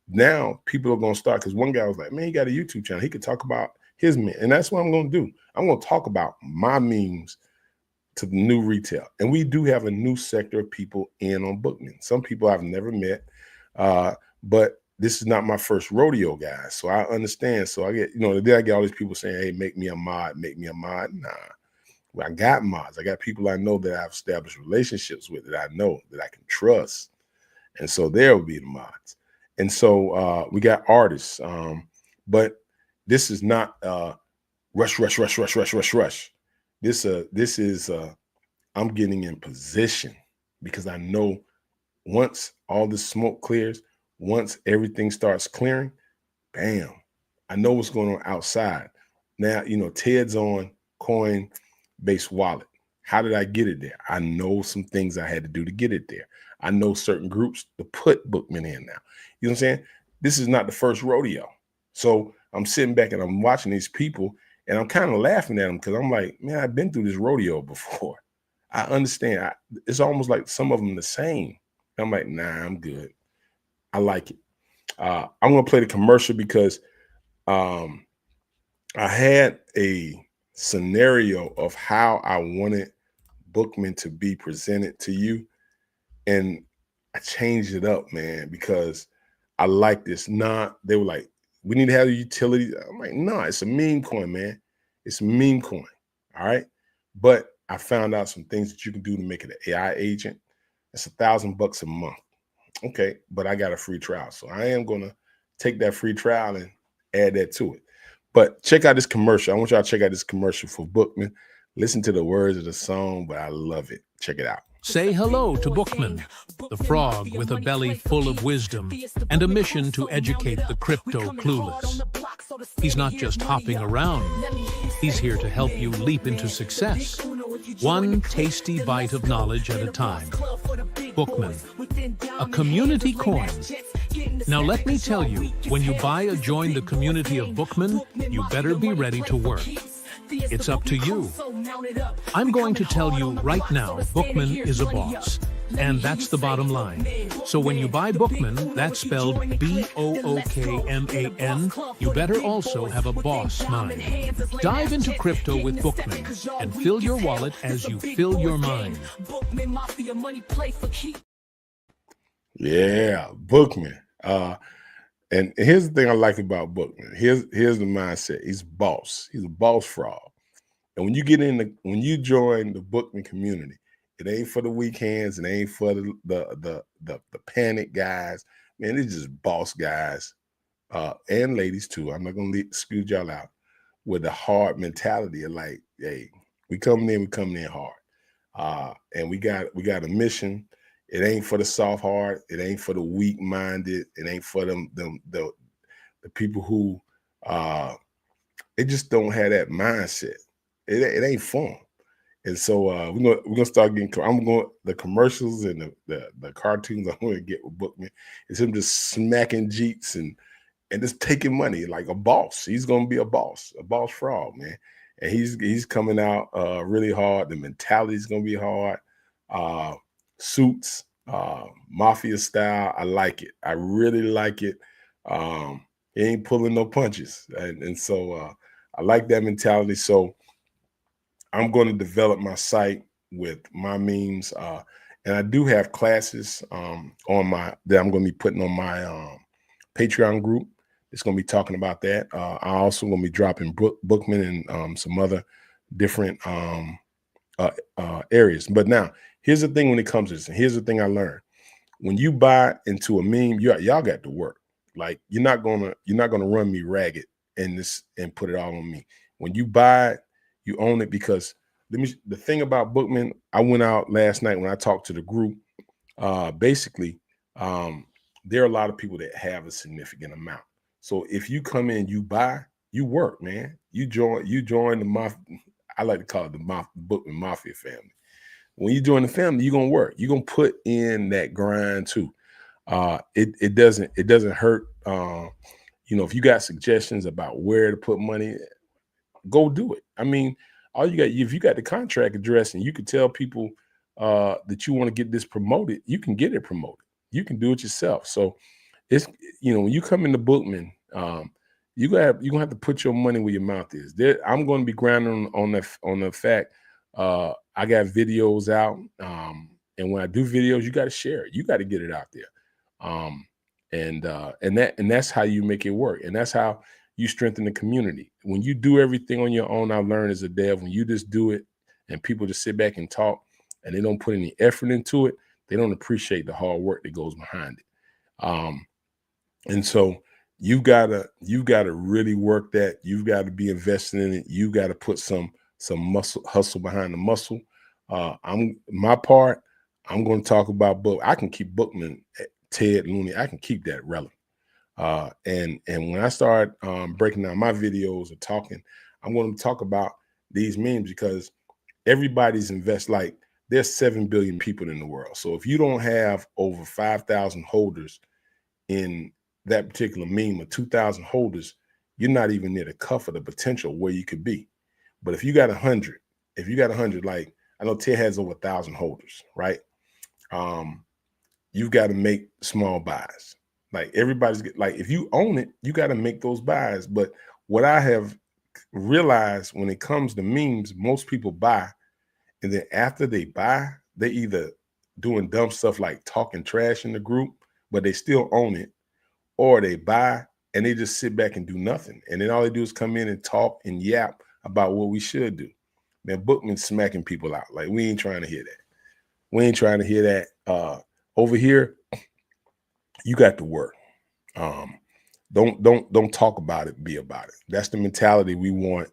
now people are going to start, because one guy was like, man, he got a YouTube channel. He could talk about his meme. And that's what I'm going to do. I'm going to talk about my memes to the new retail. And we do have a new sector of people in on Bookman. Some people I've never met, but this is not my first rodeo, guys. So I understand. So I get, then I get all these people saying, hey, make me a mod. Nah, well, I got mods. I got people I know that I've established relationships with that I know that I can trust. And so there will be the mods. And so we got artists, but this is not rush. This is I'm getting in position because I know once all the smoke clears, once everything starts clearing, bam, I know what's going on outside. Now, Ted's on Coinbase wallet. How did I get it there? I know some things I had to do to get it there. I know certain groups to put Bookman in now. You know what I'm saying? This is not the first rodeo. So I'm sitting back and I'm watching these people and I'm kind of laughing at them because I'm like, man, I've been through this rodeo before. I understand. It's almost like some of them the same. I'm like, nah, I'm good. I like it. I'm going to play the commercial because I had a scenario of how I wanted Bookman to be presented to you. And I changed it up, man, because I like this. They were like, we need to have a utility. I'm like, no, it's a meme coin, man. It's a meme coin. All right. But I found out some things that you can do to make it an AI agent. It's $1,000 a month. Okay. But I got a free trial. So I am going to take that free trial and add that to it. But check out this commercial. I want y'all to check out this commercial for Bookman. Listen to the words of the song, but I love it. Check it out. Say hello to Bookman, the frog with a belly full of wisdom and a mission to educate the crypto clueless. He's not just hopping around. He's here to help you leap into success, one tasty bite of knowledge at a time. Bookman, a community coin. Now let me tell you, when you buy or join the community of Bookman, you better be ready to work. It's up to you. I'm going to tell you right now, Bookman is a boss. And that's the bottom line. So when you buy Bookman, that's spelled Bookman, you better also have a boss mind. Dive into crypto with Bookman and fill your wallet as you fill your mind. Yeah, Bookman. And here's the thing I like about Bookman. Here's the mindset. He's boss. He's a boss frog. And when you join the Bookman community, it ain't for the weak hands. It ain't for the panic guys. Man, it's just boss guys and ladies too. I'm not gonna excuse y'all out with a hard mentality of like, hey, we coming in hard. And we got a mission. It ain't for the soft heart. It ain't for the weak minded. It ain't for the people who they just don't have that mindset. It ain't fun. And so we're gonna start getting. The commercials and the cartoons I'm gonna get with Bookman is him just smacking Jeeps and just taking money like a boss. He's gonna be a boss frog, man. and he's coming out really hard. The mentality is gonna be hard. Suits, mafia style. I like it. I really like it. He ain't pulling no punches, and so I like that mentality. So I'm going to develop my site with my memes, and I do have classes on my that I'm going to be putting on my Patreon group. It's going to be talking about that. I also going to be dropping Bookman and some other different areas. But now, here's the thing when it comes to this, and here's the thing I learned: when you buy into a meme, y'all got to work. Like you're not gonna run me ragged and put it all on me. When you buy it, you own it. Because the thing about Bookman, I went out last night when I talked to the group. Basically, there are a lot of people that have a significant amount. So if you come in, you buy, you work, man. You join the mafia. I like to call it the Bookman Mafia family. When you join the family, you're gonna work. You're gonna put in that grind too. It doesn't hurt. If you got suggestions about where to put money, go do it. I mean, all you got, if you got the contract address and you can tell people that you want to get this promoted, you can get it promoted. You can do it yourself. So it's, when you come into Bookman, you're gonna have to put your money where your mouth is. I'm going to be grinding on the fact I got videos out, and when I do videos, you got to share it. You got to get it out there, and that's how you make it work, and that's how you strengthen the community. When you do everything on your own, I learned as a dev, when you just do it, and people just sit back and talk, and they don't put any effort into it, they don't appreciate the hard work that goes behind it. And so you've got to really work that. You've got to be invested in it. You've got to put some hustle behind the muscle. I'm going to talk about book. I can keep Bookman, Ted Looney. I can keep that relevant. And when I start breaking down my videos or talking, I'm going to talk about these memes, because everybody's like there's 7 billion people in the world. So if you don't have over 5,000 holders in that particular meme, or 2,000 holders, you're not even near the cuff of the potential where you could be. But if you got 100, like I know Ted has over 1,000 holders, right? You've got to make small buys. Like if you own it, you got to make those buys. But what I have realized when it comes to memes, most people buy, and then after they buy, they either doing dumb stuff like talking trash in the group, but they still own it, or they buy and they just sit back and do nothing. And then all they do is come in and talk and yap about what we should do. Man, Bookman's smacking people out. Like, we ain't trying to hear that. We ain't trying to hear that. Over here, you got to work. Don't talk about it, be about it. That's the mentality we want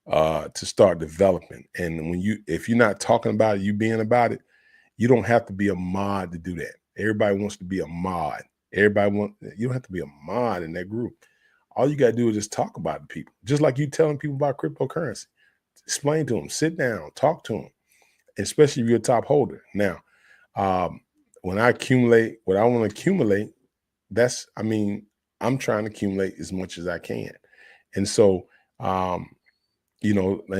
to start developing. And if you're not talking about it, you being about it, you don't have to be a mod to do that. Everybody wants to be a mod. You don't have to be a mod in that group. All you got to do is just talk about it, people. Just like you telling people about cryptocurrency. Explain to them, sit down, talk to them, especially if you're a top holder. Now, when I accumulate what I want to accumulate, I'm trying to accumulate as much as I can. And so, and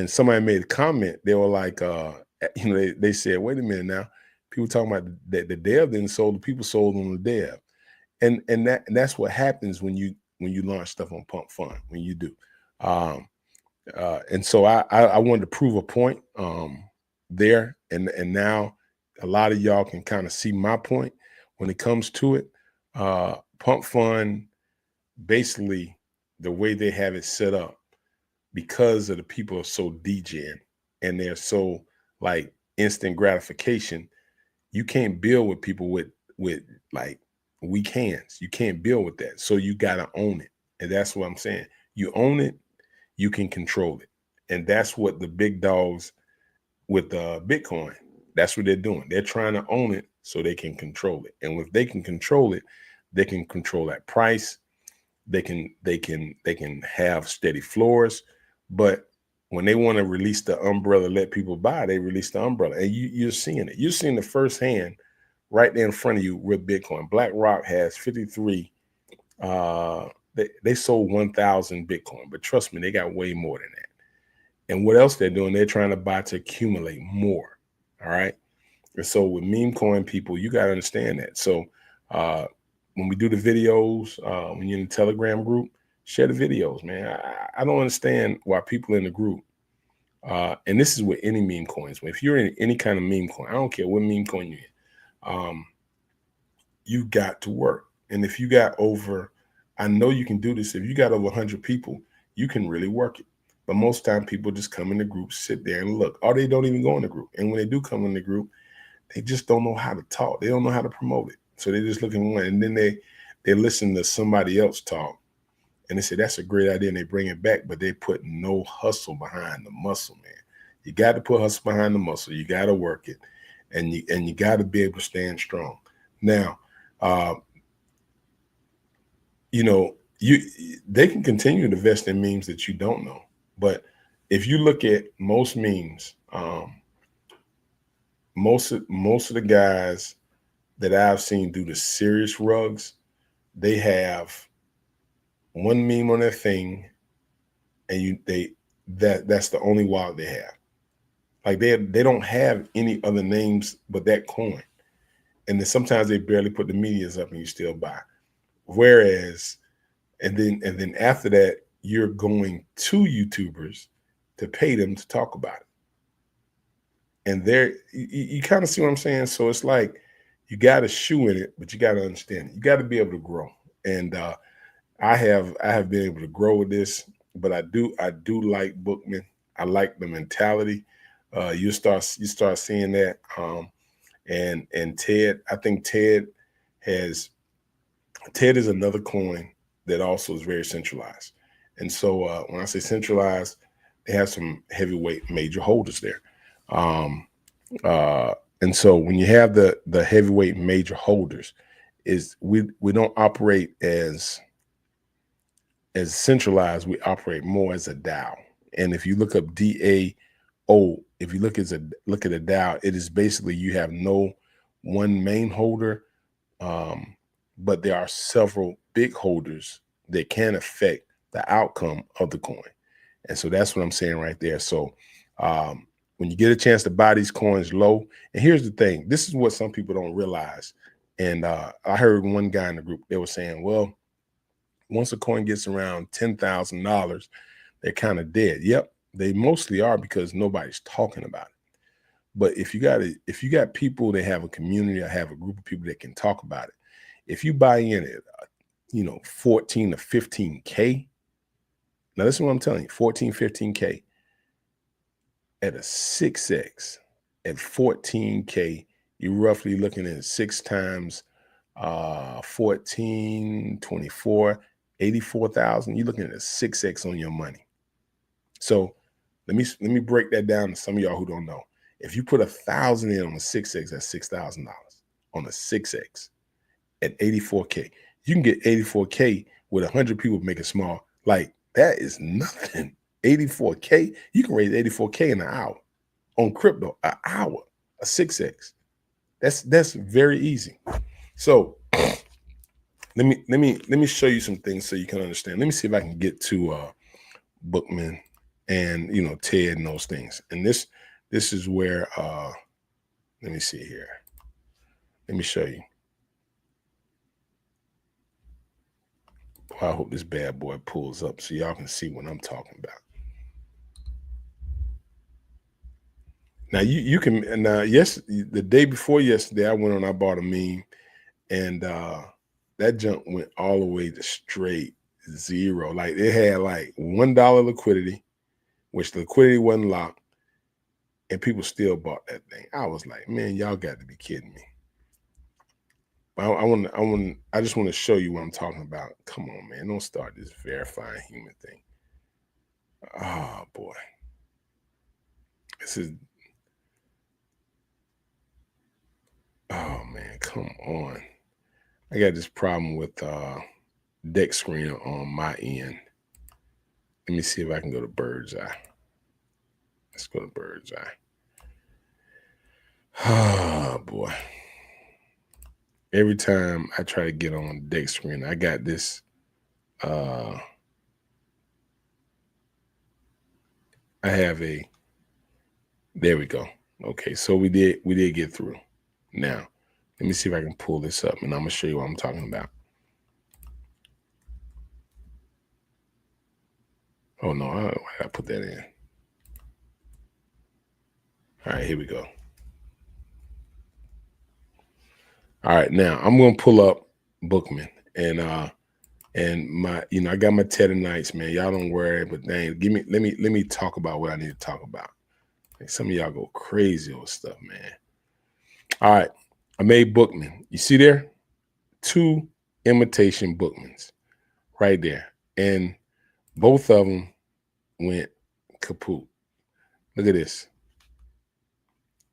somebody made a comment, they were like, they said, wait a minute now, people talking about that the dev didn't sold, the people sold on the dev. And that's what happens when you launch stuff on Pump Fund, when you do. And so I wanted to prove a point there. And now a lot of y'all can kind of see my point when it comes to it. Pump Fund, basically the way they have it set up, because of the people are so degen and they're so like instant gratification, you can't build with people with like weak hands. You can't build with that. So you got to own it. And that's what I'm saying. You own it, you can control it. And that's what the big dogs with Bitcoin, that's what they're doing. They're trying to own it so they can control it. And if they can control it, they can control that price. They can have steady floors. But when they want to release the umbrella, let people buy, they release the umbrella. And you're seeing it. You're seeing the first hand right there in front of you with Bitcoin. BlackRock has 53. They sold 1,000 Bitcoin, but trust me, they got way more than that. And what else they're doing? They're trying to buy to accumulate more. All right. And so with meme coin people, you got to understand that. So when we do the videos, when you're in the Telegram group, share the videos, man. I don't understand why people in the group, and this is with any meme coins. If you're in any kind of meme coin, I don't care what meme coin you're in, you got to work. And if you got over, I know you can do this. If you got over 100 people, you can really work it. But most time people just come in the group, sit there and look, or they don't even go in the group. And when they do come in the group, they just don't know how to talk. They don't know how to promote it. So they just look at one, and then they listen to somebody else talk, and they say that's a great idea, and they bring it back, but they put no hustle behind the muscle, man. You got to put hustle behind the muscle. You got to work it, and you got to be able to stand strong. Now, they can continue to invest in memes that you don't know, but if you look at most memes, most of the guys that I've seen do the serious rugs, they have one meme on their thing, and that's the only wallet they have. Like they don't have any other names but that coin. And then sometimes they barely put the medias up and you still buy. Whereas, and then after that, you're going to YouTubers to pay them to talk about it. And you kind of see what I'm saying? So it's like you got a shoe in it, but you got to understand it. You got to be able to grow. And I have been able to grow with this, but I do like Bookman. I like the mentality. You start seeing that. And Ted, I think Ted is another coin that also is very centralized. And so when I say centralized, they have some heavyweight major holders there. And so when you have the heavyweight major holders, we don't operate as centralized. We operate more as a DAO. And if you look up DAO, if you look at a DAO, it is basically you have no one main holder, but there are several big holders that can affect the outcome of the coin. And so that's what I'm saying right there. So when you get a chance to buy these coins low, and here's the thing, this is what some people don't realize. And I heard one guy in the group, they were saying, well, once a coin gets around $10,000, they're kind of dead. Yep, they mostly are because nobody's talking about it. But if you got people that have a community or have a group of people that can talk about it, if you buy in at 14 to 15K, now this is what I'm telling you, 14, 15K at a 6X at 14K, you're roughly looking at 6 times 14, 24, 84,000. You're looking at a 6X on your money. So let me break that down to some of y'all who don't know. If you put 1,000 in on a 6X, that's $6,000 on a 6X at 84K. You can get 84K with 100 people making small. Like that is nothing. 84K, you can raise 84K in an hour on crypto. An hour, a 6X. That's very easy. So let me show you some things so you can understand. Let me see if I can get to Bookman and Ted and those things. And this is where let me see here. Let me show you. Boy, I hope this bad boy pulls up so y'all can see what I'm talking about. Now you can, and the day before yesterday, I went on, I bought a meme, and that junk went all the way to straight zero. Like it had like $1 liquidity, which the liquidity wasn't locked, and people still bought that thing. I was like, man, y'all got to be kidding me. I just want to show you what I'm talking about. Come on, man, don't start this verifying human thing. Oh boy, this is. Oh man, come on. I got this problem with deck screen on my end. Let me see if I can go to bird's eye. Let's go to bird's eye. Oh boy. Every time I try to get on deck screen, I got this I have a, there we go. Okay, so we did get through. Now, let me see if I can pull this up, and I'm gonna show you what I'm talking about. Oh no, I gotta put that in. All right, here we go. All right, now I'm gonna pull up Bookman, and my, I got my Teddy-Nights, man. Y'all don't worry, but dang, let me talk about what I need to talk about. Like, some of y'all go crazy over stuff, man. All right, I made Bookman. You see there? 2 imitation Bookmans right there, and both of them went kaput. Look at this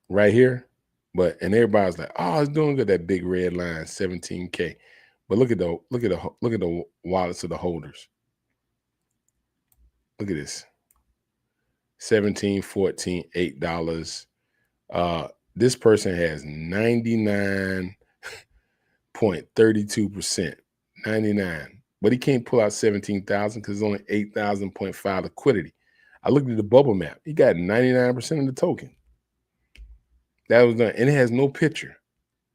right here. And everybody's like, oh, it's doing good. That big red line, 17K. But look at the wallets of the holders. Look at this. 17, 14, $8. This person has 99.32%. 99. But he can't pull out 17,000 because it's only 8,000.5 liquidity. I looked at the bubble map. He got 99% of the token. That was done. And it has no picture.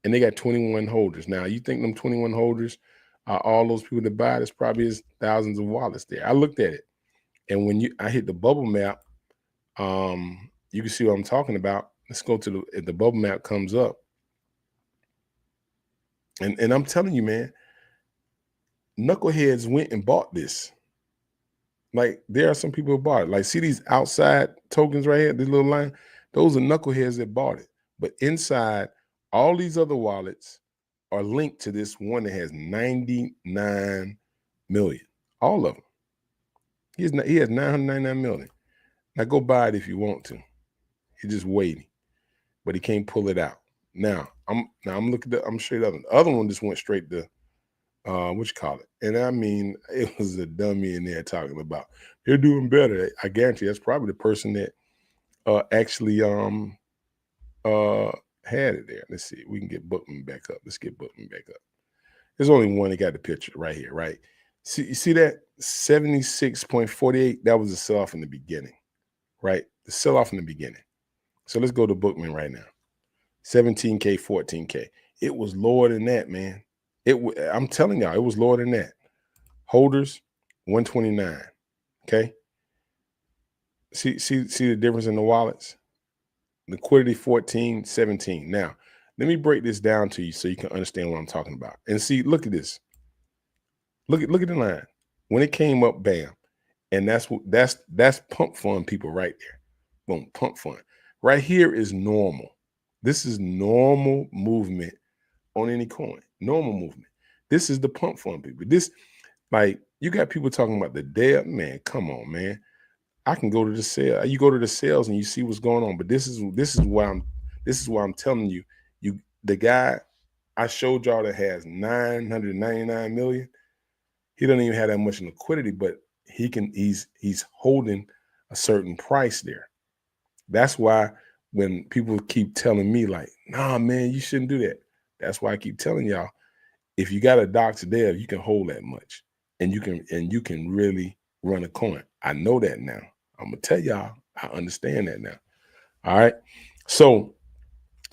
And they got 21 holders. Now, you think them 21 holders are all those people that buy? There's probably is thousands of wallets there. I looked at it. And when I hit the bubble map, you can see what I'm talking about. Let's go to the bubble map comes up. And I'm telling you, man, knuckleheads went and bought this. Like, there are some people who bought it. Like, see these outside tokens right here, this little line? Those are knuckleheads that bought it. But inside, all these other wallets are linked to this one that has 99 million. All of them. He has 999 million. Now go buy it if you want to. He's just waiting, but he can't pull it out. Now I'm looking at. I'm straight up. The other one just went straight to what you call it. And I mean, it was a dummy in there talking about they're doing better. I guarantee that's probably the person that actually had it there. Let's see. We can get Bookman back up. Let's get Bookman back up. There's only one that got the picture right here, right? See, you see that 76.48? That was a sell-off in the beginning, right? The sell-off in the beginning. So let's go to Bookman right now. 17K, 14K. It was lower than that, man. I'm telling y'all, it was lower than that. Holders, 129. Okay. See the difference in the wallets? Liquidity 14, 17. Now, let me break this down to you so you can understand what I'm talking about. And see, look at this. Look at the line. When it came up, bam. And that's pump fund people right there. Boom, pump fund. Right here is normal. This is normal movement on any coin. Normal movement. This is the pump fund people. This, like, you got people talking about the day, man. Come on, man. I can go to the sale. You go to the sales and you see what's going on. But this is why I'm telling you, the guy I showed y'all that has 999 million. He doesn't even have that much liquidity, but he's holding a certain price there. That's why when people keep telling me like, nah, man, you shouldn't do that. That's why I keep telling y'all, if you got a Dr. Dev, you can hold that much, and you can really run a coin. I know that now. I'm gonna tell y'all, I understand that now. All right. So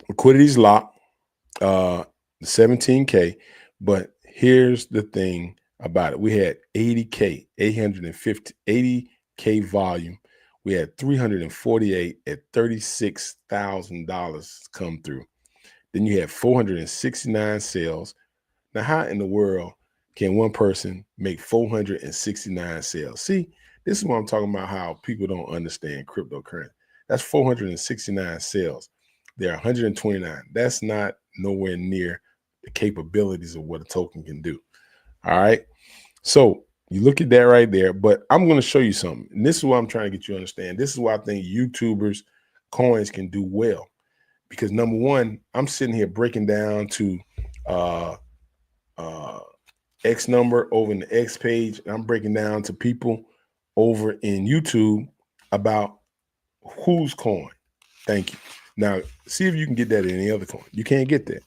liquidity's locked, 17K. But here's the thing about it. We had 80K, 80K volume. We had 348 at $36,000 come through. Then you had 469 sales. Now, how in the world can one person make 469 sales? See, this is what I'm talking about, how people don't understand cryptocurrency. That's 469 sales. There are 129. That's not nowhere near the capabilities of what a token can do. All right. So you look at that right there, but I'm going to show you something. And this is what I'm trying to get you to understand. This is why I think YouTubers, coins can do well. Because number one, I'm sitting here breaking down to X number over in the X page. And I'm breaking down to people over in YouTube about whose coin. Thank you. Now, see if you can get that in any other coin. You can't get that.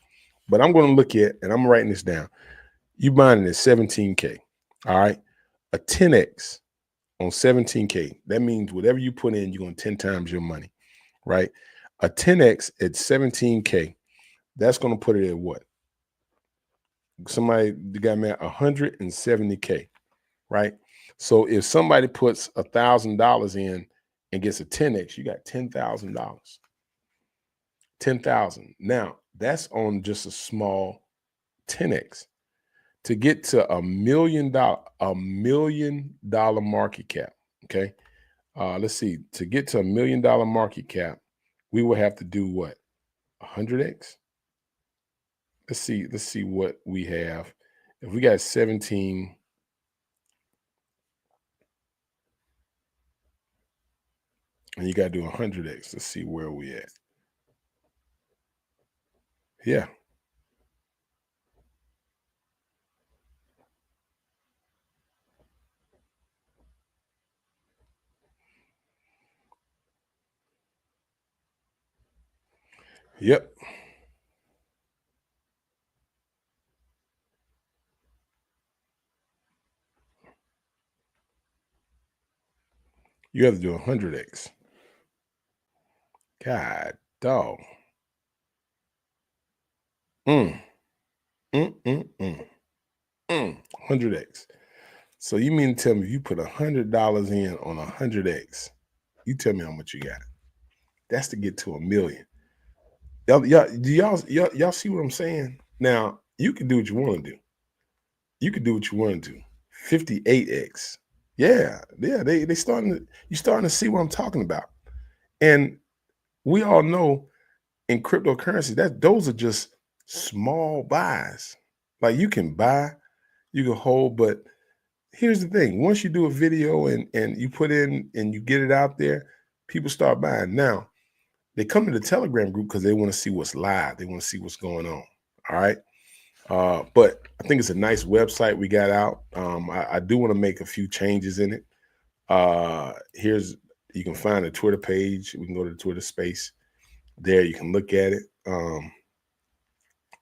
But I'm going to look at, and I'm writing this down. You buying it at 17K. All right. A 10X on 17K. That means whatever you put in, you're going to 10 times your money, right? A 10X at 17K, that's going to put it at what? Somebody got me at 170K, right? So if somebody puts $1,000 in and gets a 10X, you got $10,000. 10,000. Now that's on just a small 10X. To get to $1 million market cap. Okay. Let's see. To get to $1 million market cap, we will have to do what? 100X. Let's see what we have. If we got 17, and you got to do 100X, let's see where we at. Yeah. Yep. You have to do 100X. God dog. 100X. So you mean to tell me if you put $100 in on 100X, you tell me how much you got. That's to get to $1 million. Y'all see what I'm saying? Now, you can do what you want to do. You can do what you want to do. 58X. Yeah, they starting to see what I'm talking about. And we all know in cryptocurrency that those are just small buys. Like you can buy, you can hold, but here's the thing. Once you do a video and you put in and you get it out there, people start buying. Now, they come to the Telegram group because they want to see what's live. They want to see what's going on. All right. But I think it's a nice website we got out. I do want to make a few changes in it. You can find a Twitter page. We can go to the Twitter space. There you can look at it.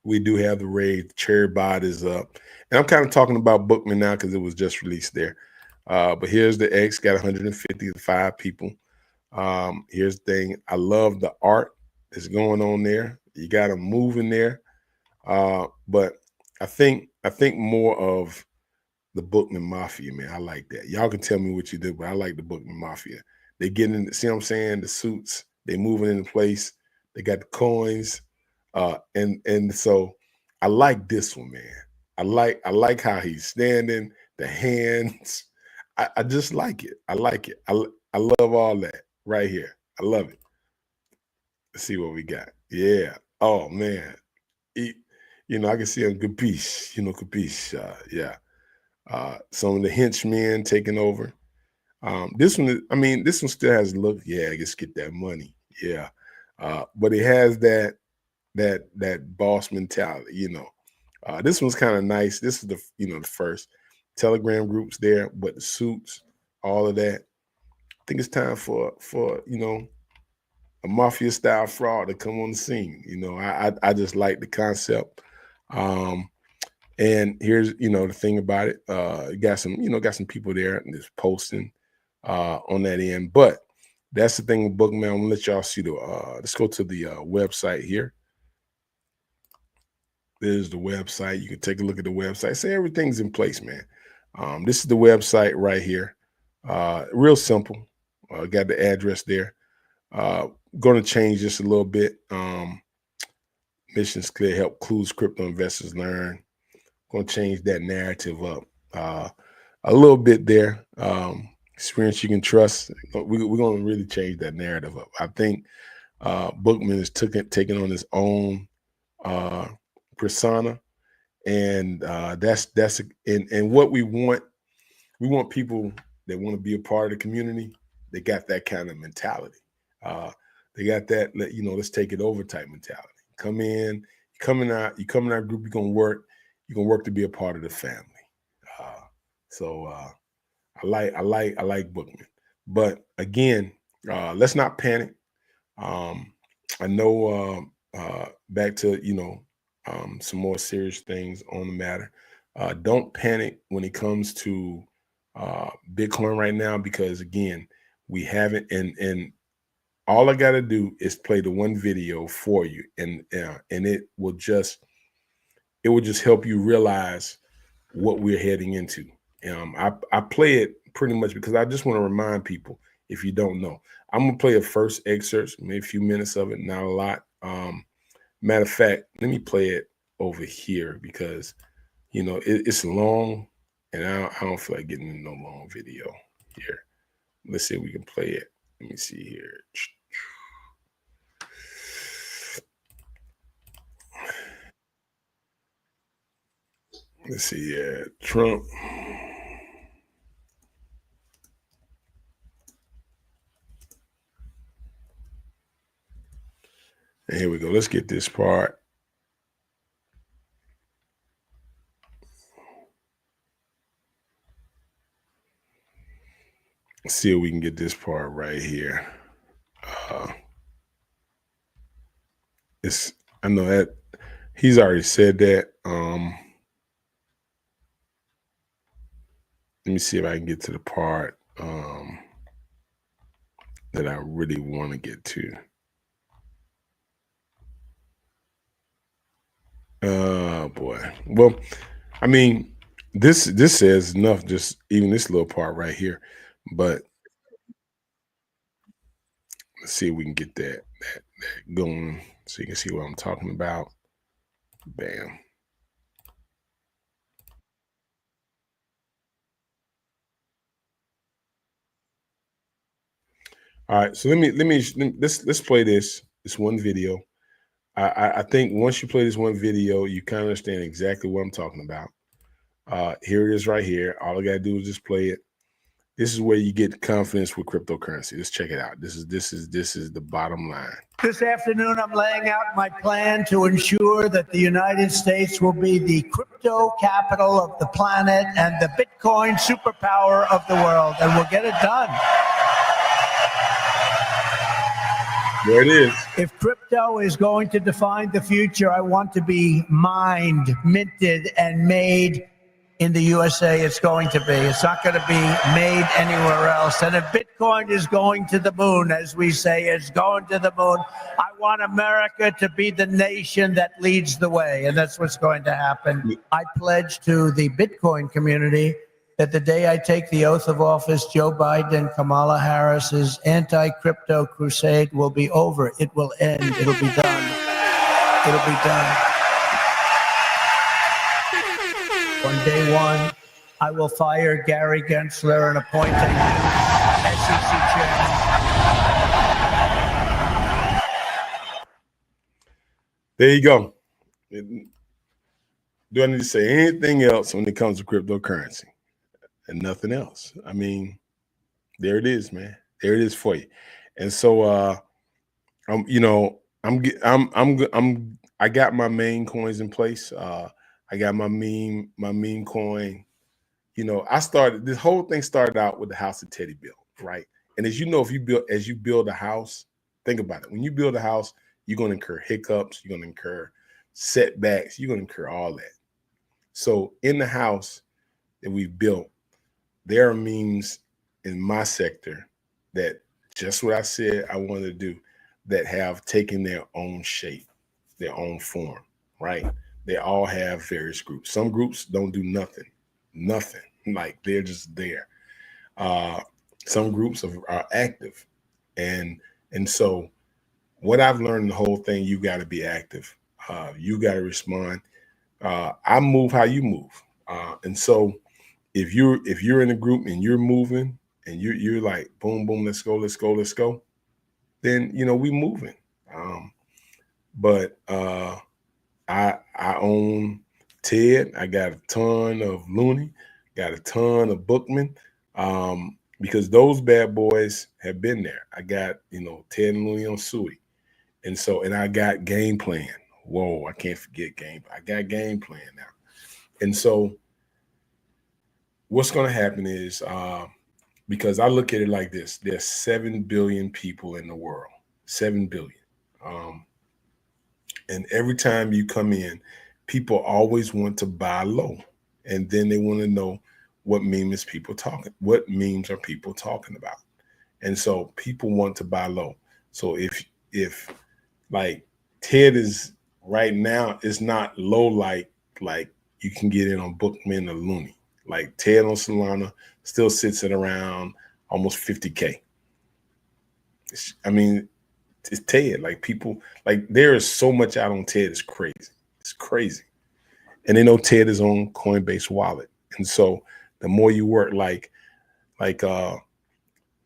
We do have the raid. The cherry bot is up. And I'm kind of talking about Bookman now because it was just released there. But here's the X, got 155 people. Here's the thing. I love the art that's going on there. You got them moving there. But I think more of the Bookman Mafia, man. I like that. Y'all can tell me what you do, but I like the Bookman Mafia. They get in, see what I'm saying? The suits, they moving into place. They got the coins. And so I like this one, man. I like how he's standing, the hands. I just like it. I like it. I love all that right here. I love it. Let's see what we got. Yeah. Oh man. I can see him capiche, capiche. Yeah. Some of the henchmen taking over. This one still has a look. Yeah, let's get that money. Yeah. But it has that boss mentality, This one's kind of nice. This is the first Telegram groups there, but the suits, all of that. I think it's time for a mafia style fraud to come on the scene. I just like the concept. And here's the thing about it. You got some people there and just posting on that end. But that's the thing with Bookman. I'm gonna let y'all see let's go to the website here. There's the website. You can take a look at the website. Say everything's in place, man. This is the website right here. Real simple. Got the address there. Going to change this a little bit. Missions clear, help clues crypto investors learn. Going to change that narrative up a little bit there. Experience you can trust. We're going to really change that narrative up. I think Bookman is taking on his own persona, and that's and what we want people that want to be a part of the community. They got that kind of mentality. They got that let's take it over type mentality. Come in, you come in our group, you're gonna work to be a part of the family. So I like Bookman. But again, let's not panic. I know back to some more serious things on the matter. Don't panic when it comes to Bitcoin right now, because again, we haven't, and all I got to do is play the one video for you, and it will just help you realize what we're heading into. I play it pretty much because I just want to remind people, if you don't know, I'm gonna play a first excerpt, maybe a few minutes of it, not a lot. Matter of fact, let me play it over here because it's long, and I don't feel like getting no long video here. Let's see if we can play it. Let me see here. Let's see. Yeah, Trump. And here we go. Let's get this part. Let's see if we can get this part right here. I know that he's already said that. Let me see if I can get to the part that I really want to get to. Oh boy. Well, I mean, this says enough, just even this little part right here. But let's see if we can get that going so you can see what I'm talking about. Bam. All right, so let's play this one video. I think once you play this one video, you kind of understand exactly what I'm talking about. Here it is right here. All I gotta do is just play it. This is where you get confidence with cryptocurrency. Let's check it out. This is the bottom line. This afternoon, I'm laying out my plan to ensure that the United States will be the crypto capital of the planet and the Bitcoin superpower of the world, and we'll get it done. There it is. If crypto is going to define the future, I want to be mined, minted, and made in the USA. It's going to be. It's not going to be made anywhere else. And if Bitcoin is going to the moon, as we say, it's going to the moon, I want America to be the nation that leads the way. And that's what's going to happen. I pledge to the Bitcoin community that the day I take the oath of office, Joe Biden and Kamala Harris's anti-crypto crusade will be over. It will end. It'll be done. It'll be done. On day one, I will fire Gary Gensler and appoint a new SEC chairman. There you go. Do I need to say anything else when it comes to cryptocurrency? And nothing else. I mean, there it is, man. There it is for you. And so, I got my main coins in place. I got my meme coin. This whole thing started out with the house that Teddy built, right? And as you know, as you build a house, think about it. When you build a house, you're going to incur hiccups. You're going to incur setbacks. You're going to incur all that. So in the house that we built, there are memes in my sector that just what I said I wanted to do, that have taken their own shape, their own form, right? They all have various groups. Some groups don't do nothing, like they're just there. Some groups are active. And so what I've learned in the whole thing, you got to be active. You got to respond. I move how you move. And so if you're in a group and you're moving and you're like, boom, boom, let's go, then, we moving. But I own Ted. I got a ton of Looney, got a ton of Bookman, because those bad boys have been there. I got, Ted and Looney on Suey. And I got Game Plan. Whoa, I can't forget I got Game Plan now. And so what's going to happen is, because I look at it like this, there's 7 billion people in the world, 7 billion. And every time you come in, people always want to buy low. And then they want to know what memes what memes are people talking about? And so people want to buy low. So if like Ted is right now, it's not low like you can get in on Bookman or Looney. Like Ted on Solana still sits at around almost 50K. I mean, it's Ted. Like people, like there is so much out on Ted. It's crazy. It's crazy. And they know Ted is on Coinbase Wallet. And so the more you work,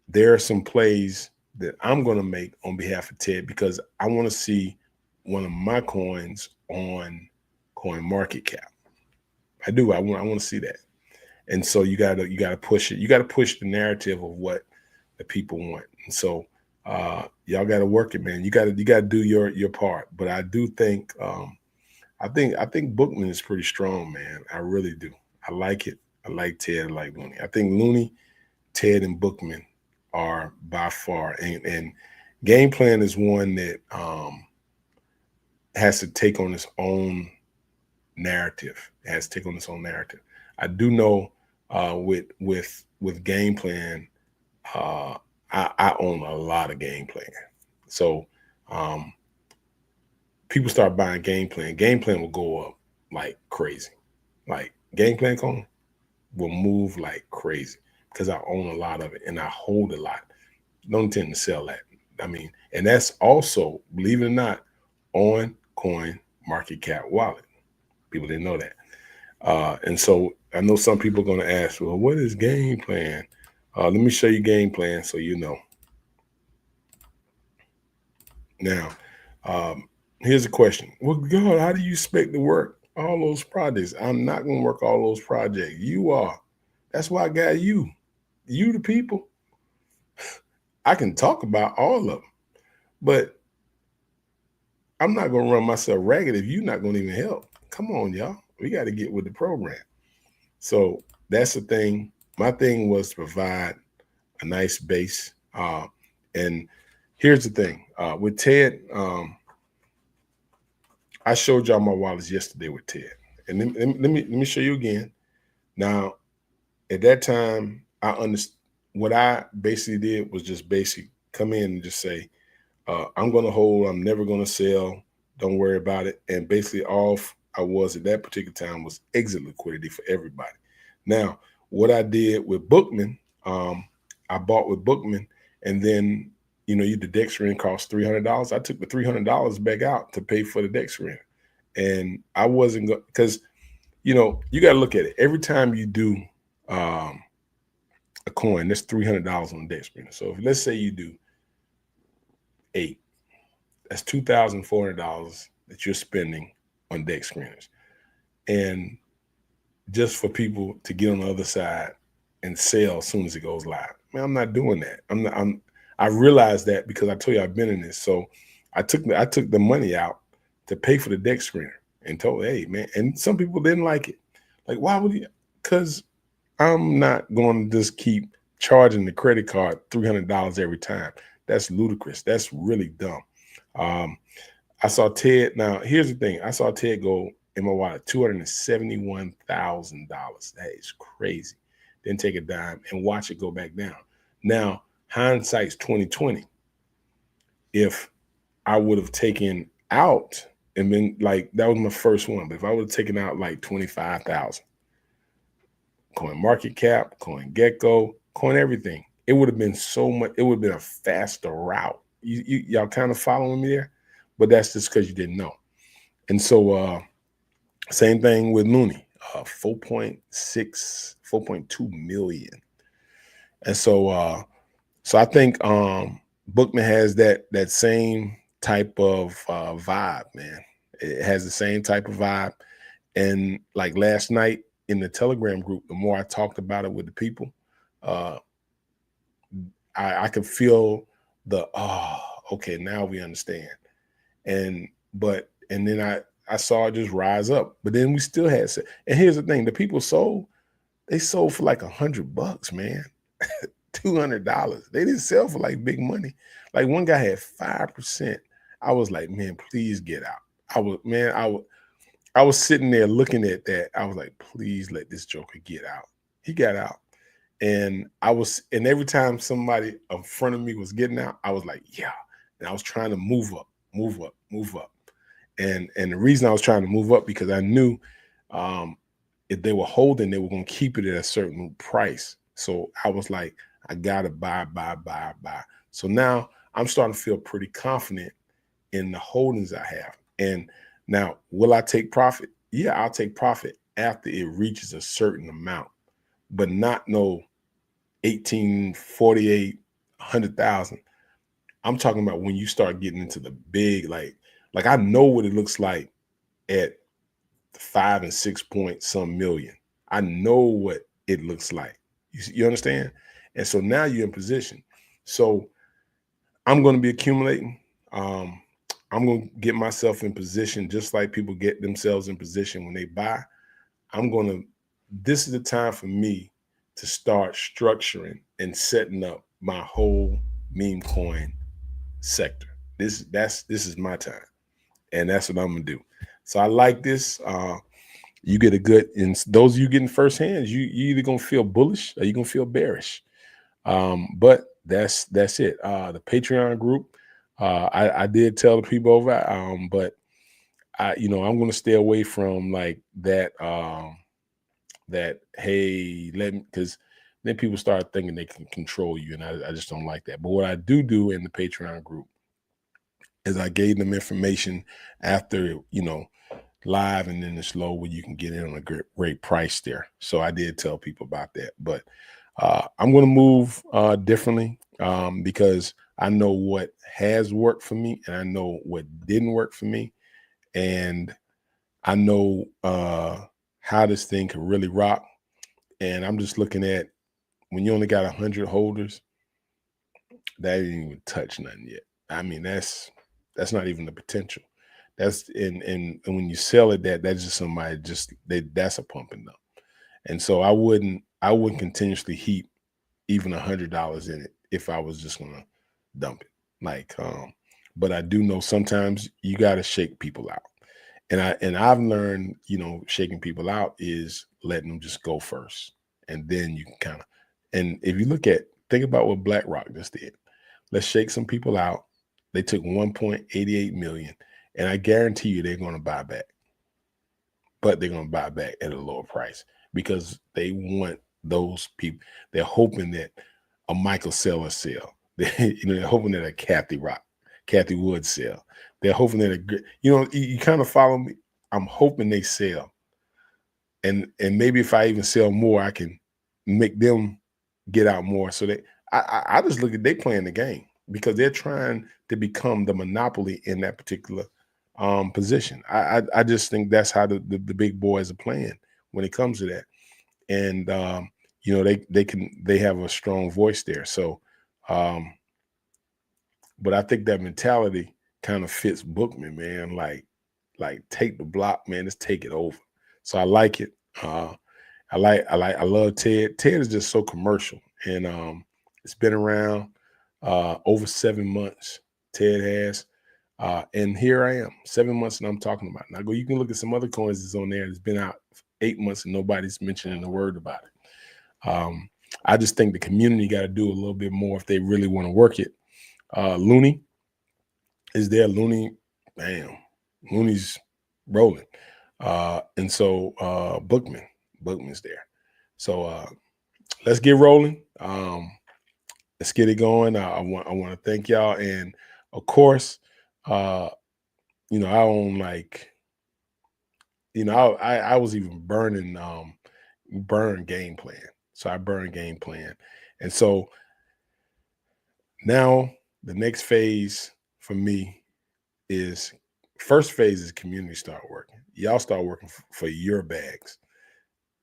there are some plays that I'm going to make on behalf of Ted because I want to see one of my coins on CoinMarketCap. I do. I want to see that. And so you gotta push it. You got to push the narrative of what the people want. And so y'all got to work it, man. You got to do your part. But I do think I think Bookman is pretty strong, man. I really do. I like it. I like Ted. I like Looney. I think Looney, Ted, and Bookman are by far, and Game Plan is one that has to take on its own narrative. It has to take on its own narrative. I do know with Game Plan, I own a lot of Game Plan. So people start buying Game Plan. Game Plan will go up like crazy. Like Game Plan coin will move like crazy because I own a lot of it and I hold a lot. Don't intend to sell that. I mean, and that's also, believe it or not, on CoinMarketCap wallet. People didn't know that. And so I know some people are going to ask, well, what is Game Plan? Let me show you Game Plan so you know. Now, here's a question. Well, God, how do you expect to work all those projects? I'm not going to work all those projects. You are. That's why I got you. You the people. I can talk about all of them, but I'm not going to run myself ragged if you're not going to even help. Come on, y'all. We got to get with the program. So that's the thing. My thing was to provide a nice base. And here's the thing. With Ted, I showed y'all my wallets yesterday with Ted. And let me show you again. Now, at that time, I understood. What I basically did was just come in and just say, I'm going to hold. I'm never going to sell. Don't worry about it. And basically all I was at that particular time was exit liquidity for everybody. Now, what I did with Bookman, I bought with Bookman, and then, the DEX screen cost $300. I took the $300 back out to pay for the DEX screen. And I wasn't going, because, you got to look at it. Every time you do a coin, that's $300 on the DEX screen. So if let's say you do 8, that's $2,400 that you're spending on DEX screeners. And just for people to get on the other side and sell as soon as it goes live. Man, I'm not doing that. I realized that because I told you I've been in this. So I took the money out to pay for the DEX screener and told, hey, man, and some people didn't like it. Like, why would you? Because I'm not going to just keep charging the credit card $300 every time. That's ludicrous. That's really dumb. I saw Ted. Now, here's the thing. I saw Ted go in my wallet, $271,000. That is crazy. Then take a dime and watch it go back down. Now, hindsight's 2020. If I would have taken out and been like, that was my first one, but if I would have taken out like 25,000, CoinMarketCap, CoinGecko, Coin everything, it would have been so much. It would have been a faster route. Y'all kind of following me there, but that's just because you didn't know. And so, same thing with Looney, 4.2 million. And so, so I think Bookman has that same type of vibe, man. It has the same type of vibe. And like last night in the Telegram group, the more I talked about it with the people, I could feel the, okay, now we understand. And then I saw it just rise up, but then we still had, and here's the thing, the people they sold for like $100, man, $200. They didn't sell for like big money. Like one guy had 5%. I was like, man, please get out. I was sitting there looking at that. I was like, please let this joker get out. He got out. And every time somebody in front of me was getting out, I was like, yeah. And I was trying to move up. And the reason I was trying to move up because I knew if they were holding, they were going to keep it at a certain price. So I was like, I got to buy. So now I'm starting to feel pretty confident in the holdings I have. And now, will I take profit? Yeah, I'll take profit after it reaches a certain amount, but not no 1848, 100,000. I'm talking about when you start getting into the big, like I know what it looks like at 5 and 6 point some million. I know what it looks like. You understand? And so now you're in position. So I'm going to be accumulating. I'm going to get myself in position just like people get themselves in position when they buy. This is the time for me to start structuring and setting up my whole meme coin sector. This is my time, and that's what I'm gonna do. So I like this. You get a good, and those of you getting first hands, you either gonna feel bullish or you gonna feel bearish. But that's it. The Patreon group, I did tell the people over, but I'm gonna stay away from like that. Hey, because then people start thinking they can control you, and I just don't like that. But what I do in the Patreon group is I gave them information after live, and then it's low where you can get in on a great price there. So I did tell people about that. But I'm going to move differently because I know what has worked for me, and I know what didn't work for me, and I know how this thing can really rock. And I'm just looking at when you only got 100 holders, that ain't even touched nothing yet. I mean, that's not even the potential. That's and when you sell it, that's just somebody that's a pump and dump. And so I wouldn't continuously heap even $100 in it if I was just gonna dump it. But I do know sometimes you got to shake people out. And I've learned, shaking people out is letting them just go first. And then you can and if you think about what BlackRock just did. Let's shake some people out. They took 1.88 million, and I guarantee you they're going to buy back. But they're going to buy back at a lower price because they want those people. They're hoping that a Michael Saylor sell. They're hoping that a Kathy Wood sell. They're hoping that you kind of follow me. I'm hoping they sell, and maybe if I even sell more, I can make them get out more. So I just look at they playing the game because they're trying to become the monopoly in that particular position. I just think that's how the big boys are playing when it comes to that, and they have a strong voice there. So, but I think that mentality kind of fits Bookman, man. Like take the block, man. Let's take it over. So I like it. I love Ted. Ted is just so commercial, and it's been around over 7 months. Ted has, and here I am, 7 months, and I'm talking about it. Now you can look at some other coins that's on there. It's been out 8 months, and nobody's mentioning a word about it. I just think the community got to do a little bit more if they really want to work it. Looney is there. Looney's rolling, and so Bookman's there. So let's get rolling. Let's get it going. I want to thank y'all, and of course, I own I was even burn game plan. So I burn game plan, and so now the next phase for me is first phase is community start working. Y'all start working for your bags.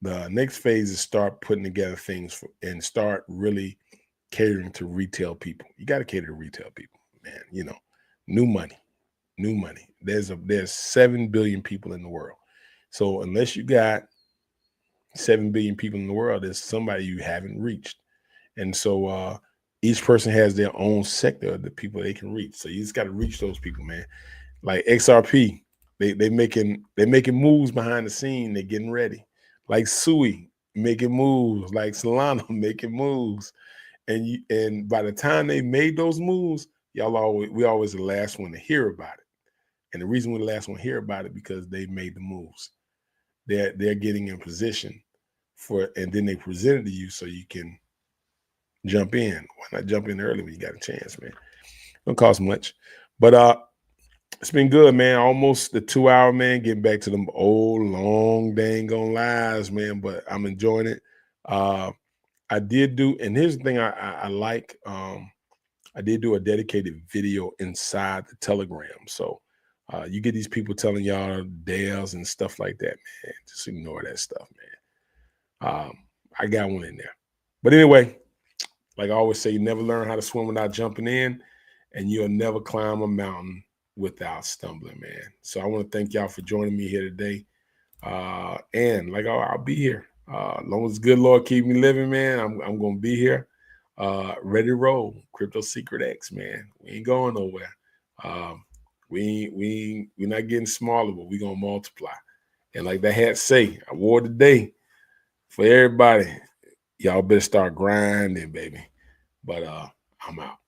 The next phase is start putting together things and start really catering to retail people. You got to cater to retail people, man. New money. There's 7 billion people in the world. So unless you got 7 billion people in the world, there's somebody you haven't reached. And so each person has their own sector of the people they can reach. So you just got to reach those people, man. Like XRP, they making moves behind the scene. They're getting ready. Like Sui, making moves, like Solana making moves. And by the time they made those moves, we always the last one to hear about it. And the reason we're the last one to hear about it because they made the moves. They're getting in position for, and then they present it to you so you can jump in. Why not jump in early when you got a chance, man? Don't cost much. But it's been good, man. Almost the 2 hour, man. Getting back to them old, long, dang on lives, man. But I'm enjoying it. I did do, and here's the thing I like. I did do a dedicated video inside the Telegram. So you get these people telling y'all Dales and stuff like that, man. Just ignore that stuff, man. I got one in there. But anyway, like I always say, you never learn how to swim without jumping in, and you'll never climb a mountain without stumbling, man. So I want to thank y'all for joining me here today. And like I'll be here. As long as good Lord keep me living, man, I'm gonna be here. Ready to roll. Crypto Secret X, man. We ain't going nowhere. We're not getting smaller, but we're gonna multiply. And like the hat say, I wore today for everybody. Y'all better start grinding, baby. But I'm out.